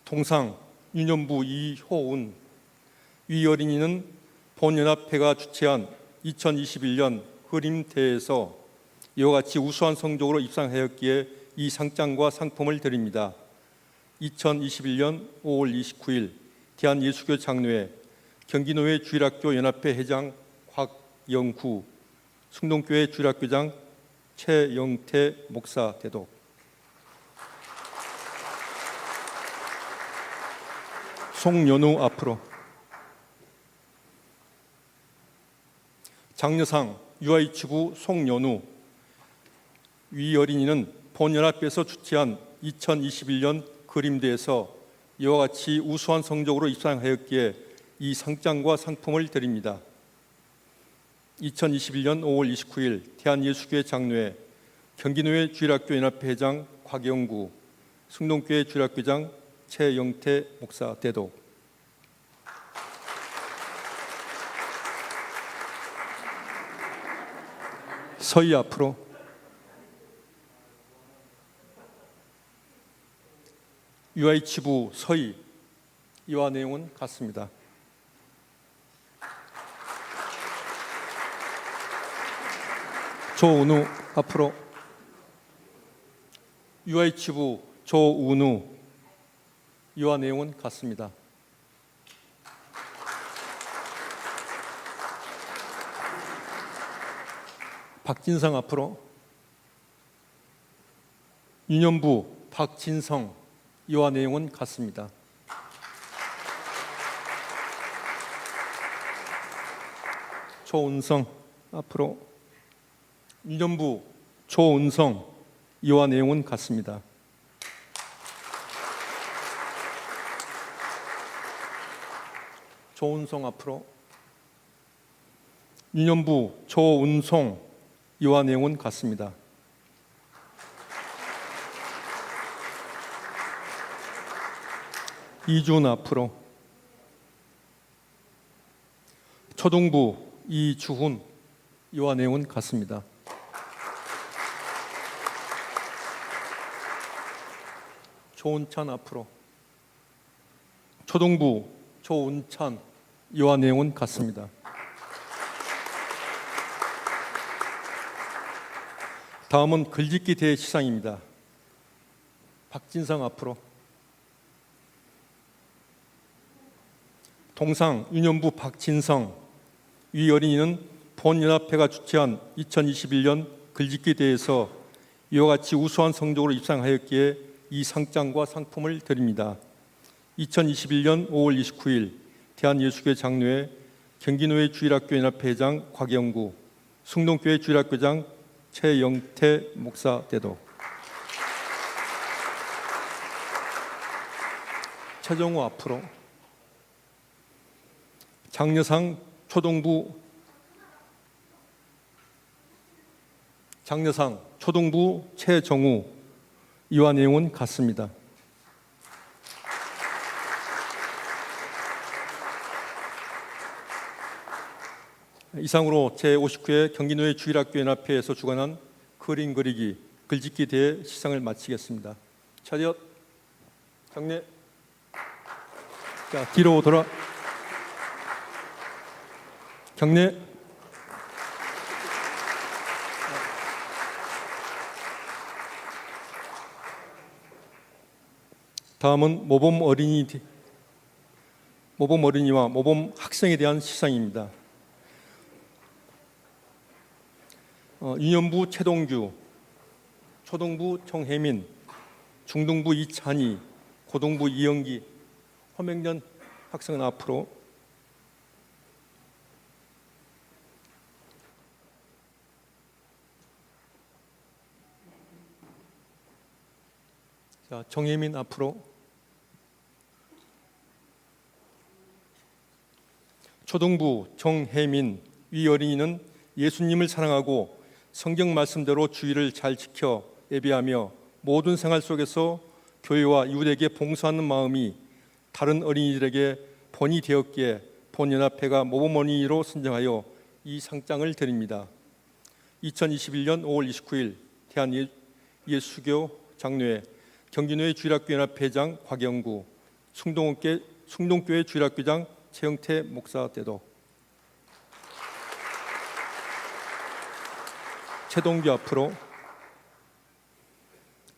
통상 유년부 이호은 위 어린이는 본연합회가 주최한 2021년 그림대회에서 이와 같이 우수한 성적으로 입상하였기에 이 상장과 상품을 드립니다. 2021년 5월 29일 대한예수교 장로회 경기노회 주일학교 연합회 회장 곽영구, 승동교회 주일학교장 최영태 목사 대독. 송연우 앞으로. 장려상 유아이치부 송연우 위 어린이는 본연합회에서 주최한 2021년 그림대에서 이와 같이 우수한 성적으로 입상하였기에 이 상장과 상품을 드립니다. 2021년 5월 29일 대한예수교회 장로회 경기노회 주일학교 연합회 회장 곽영구, 승동교회 주일학교장 최영태 목사 대독. 서희 앞으로. 유아이치부 서희, 이와 내용은 같습니다. 조은우 앞으로. 유아이치부 조은우, 이와 내용은 같습니다. 박진성 앞으로. 유년부 박진성, 이와 내용은 같습니다. 조은성 앞으로. 유년부 조은성, 이와 내용은 같습니다. 조은성 앞으로. 유년부 조은송, 이와 내용은 같습니다. 이준 앞으로. 초등부 이주훈, 이와 내용은 같습니다. 조은찬 앞으로. 초등부 조은찬, 이와 내용은 같습니다. 다음은 글짓기 대회 시상입니다. 박진성 앞으로. 동상 유년부 박진성 위 어린이는 본연합회가 주최한 2021년 글짓기 대회에서 이와 같이 우수한 성적으로 입상하였기에 이 상장과 상품을 드립니다. 2021년 5월 29일 대한예수교회 장로회 경기노회 주일학교 연합회 회장 곽영구, 승동교회 주일학교장 최영태 목사 대독. 최정우 앞으로. 장려상 초등부 최정우, 이와 내용은 같습니다. 이상으로 제59회 경기노회 주일학교 연합회에서 주관한 그림 그리기 글짓기 대회 시상을 마치겠습니다. 차렷, 경례. 자, 뒤로 돌아. 경례. 다음은 모범 어린이와 모범 학생에 대한 시상입니다. 유년부 최동규, 초등부 정혜민, 중등부 이찬희, 고등부 이영기, 허명년 학생은 앞으로. 자, 정혜민 앞으로. 초등부 정혜민 위 어린이는 예수님을 사랑하고 성경 말씀대로 주의를 잘 지켜 예배하며 모든 생활 속에서 교회와 이웃에게 봉사하는 마음이 다른 어린이들에게 본이 되었기에 본연합회가 모범 어린이로 선정하여 이 상장을 드립니다. 2021년 5월 29일 대한예수교 장로회 경기노회 주일학교연합회장 곽영구, 숭동교회 주일학교장 최영태 목사 대도, 최동규 앞으로,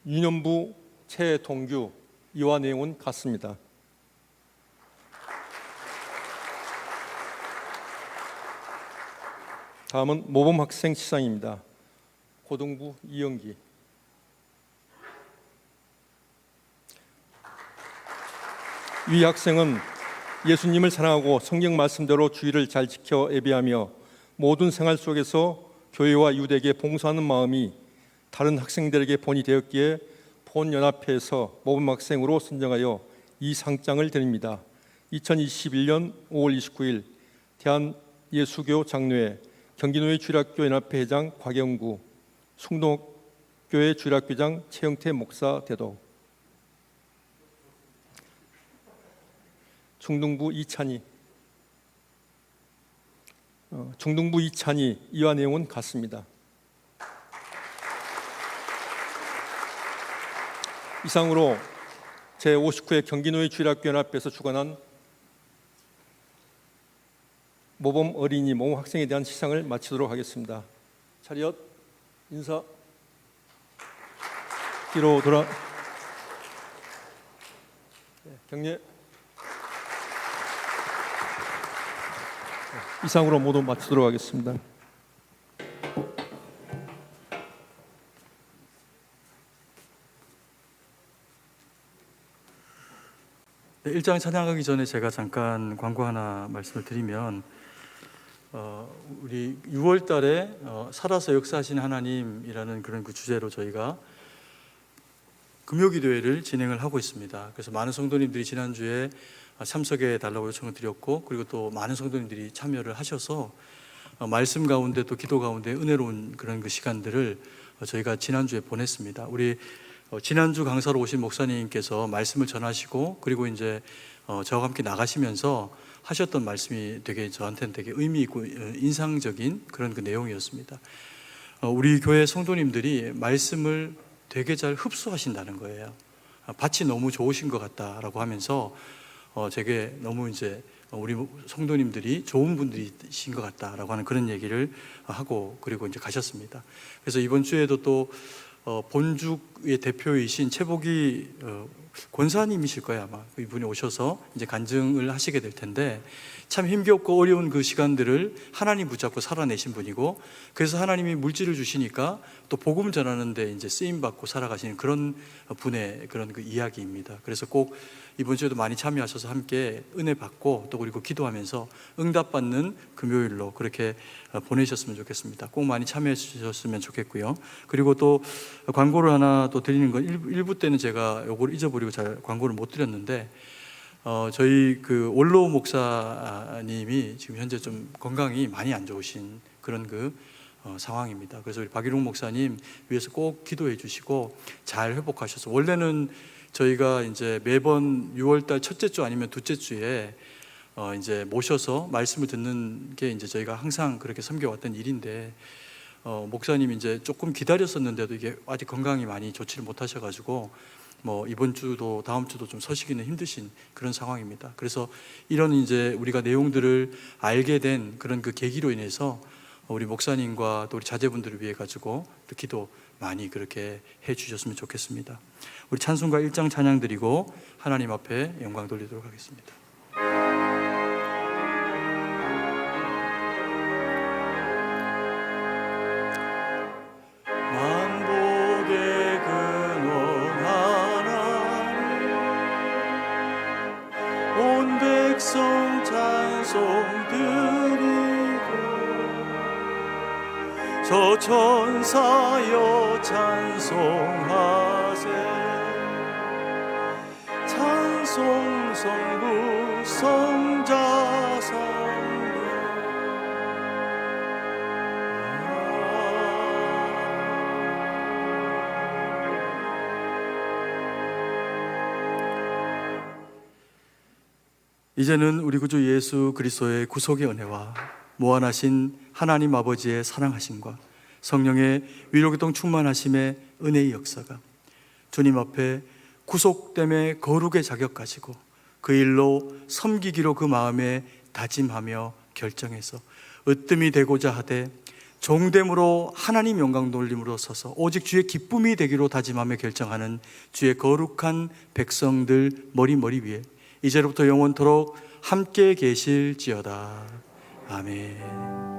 유년부 최동규, 이와 내용은 같습니다. 다음은 모범 학생 시상입니다. 고등부 이영기. 이 학생은 예수님을 사랑하고 성경 말씀대로 주의를 잘 지켜 예배하며 모든 생활 속에서 교회와 이웃에게 봉사하는 마음이 다른 학생들에게 본이 되었기에 본연합회에서 모범 학생으로 선정하여 이 상장을 드립니다. 2021년 5월 29일 대한예수교 장로회 경기노회 주일학교 연합회 회장 곽영구, 숭동교회 주일학교장 최영태 목사 대도, 중등부 이찬희, 이와 내용은 같습니다. 이상으로 제59회 경기노회 주일학교 연합회에서 주관한 모범 어린이, 모범 학생에 대한 시상을 마치도록 하겠습니다. 차렷, 인사, 뒤로 돌아, 경례. 이상으로 모두 마치도록 하겠습니다. 네, 1장 찬양하기 전에 제가 잠깐 광고 하나 말씀을 드리면 우리 6월 달에 살아서 역사하신 하나님이라는 그런 그 주제로 저희가 금요기도회를 진행을 하고 있습니다. 그래서 많은 성도님들이 지난주에 참석해 달라고 요청을 드렸고, 그리고 또 많은 성도님들이 참여를 하셔서 말씀 가운데 또 기도 가운데 은혜로운 그런 그 시간들을 저희가 지난주에 보냈습니다. 우리 지난주 강사로 오신 목사님께서 말씀을 전하시고, 그리고 이제 저와 함께 나가시면서 하셨던 말씀이 되게 저한테는 되게 의미 있고 인상적인 그런 그 내용이었습니다. 우리 교회 성도님들이 말씀을 되게 잘 흡수하신다는 거예요. 밭이 너무 좋으신 것 같다라고 하면서 되게 너무 이제 우리 성도님들이 좋은 분들이신 것 같다라고 하는 그런 얘기를 하고, 그리고 이제 가셨습니다. 그래서 이번 주에도 또 본죽의 대표이신 최복이 권사님이실 거예요, 아마. 이분이 오셔서 이제 간증을 하시게 될 텐데, 참 힘겹고 어려운 그 시간들을 하나님 붙잡고 살아내신 분이고, 그래서 하나님이 물질을 주시니까 또 복음 전하는데 이제 쓰임 받고 살아가시는 그런 분의 그런 그 이야기입니다. 그래서 꼭 이번 주에도 많이 참여하셔서 함께 은혜 받고, 또 그리고 기도하면서 응답받는 금요일로 그렇게 보내셨으면 좋겠습니다. 꼭 많이 참여해 주셨으면 좋겠고요. 그리고 또 광고를 하나 또 드리는 건, 일부 때는 제가 요걸 잊어버리고 잘 광고를 못 드렸는데, 저희 그 원로 목사님이 지금 현재 좀 건강이 많이 안 좋으신 그런 그 상황입니다. 그래서 우리 박일웅 목사님 위해서 꼭 기도해 주시고 잘 회복하셔서, 원래는 저희가 이제 매번 6월달 첫째 주 아니면 둘째 주에 이제 모셔서 말씀을 듣는 게 이제 저희가 항상 그렇게 섬겨왔던 일인데, 목사님이 이제 조금 기다렸었는데도 이게 아직 건강이 많이 좋지를 못하셔가지고 이번 주도 다음 주도 좀 서시기는 힘드신 그런 상황입니다. 그래서 이런 이제 우리가 내용들을 알게 된 그런 그 계기로 인해서 우리 목사님과 또 우리 자제분들을 위해 가지고 또 기도 많이 그렇게 해 주셨으면 좋겠습니다. 우리 찬송가 1장 찬양 드리고 하나님 앞에 영광 돌리도록 하겠습니다. 만복의 근원 하나님, 온 백성 찬송 드리고, 저 천사여 찬송하세. 찬송 성부 성자 성령. 이제는 우리 구주 예수 그리스도의 구속의 은혜와 무한하신 하나님 아버지의 사랑하심과 성령의 위로교통 충만하심의 은혜의 역사가 주님 앞에 구속됨의 거룩의 자격 가지고 그 일로 섬기기로 그 마음에 다짐하며 결정해서 으뜸이 되고자 하되 종됨으로 하나님 영광 돌림으로 서서 오직 주의 기쁨이 되기로 다짐하며 결정하는 주의 거룩한 백성들 머리 위에 이제로부터 영원토록 함께 계실지어다. 아멘.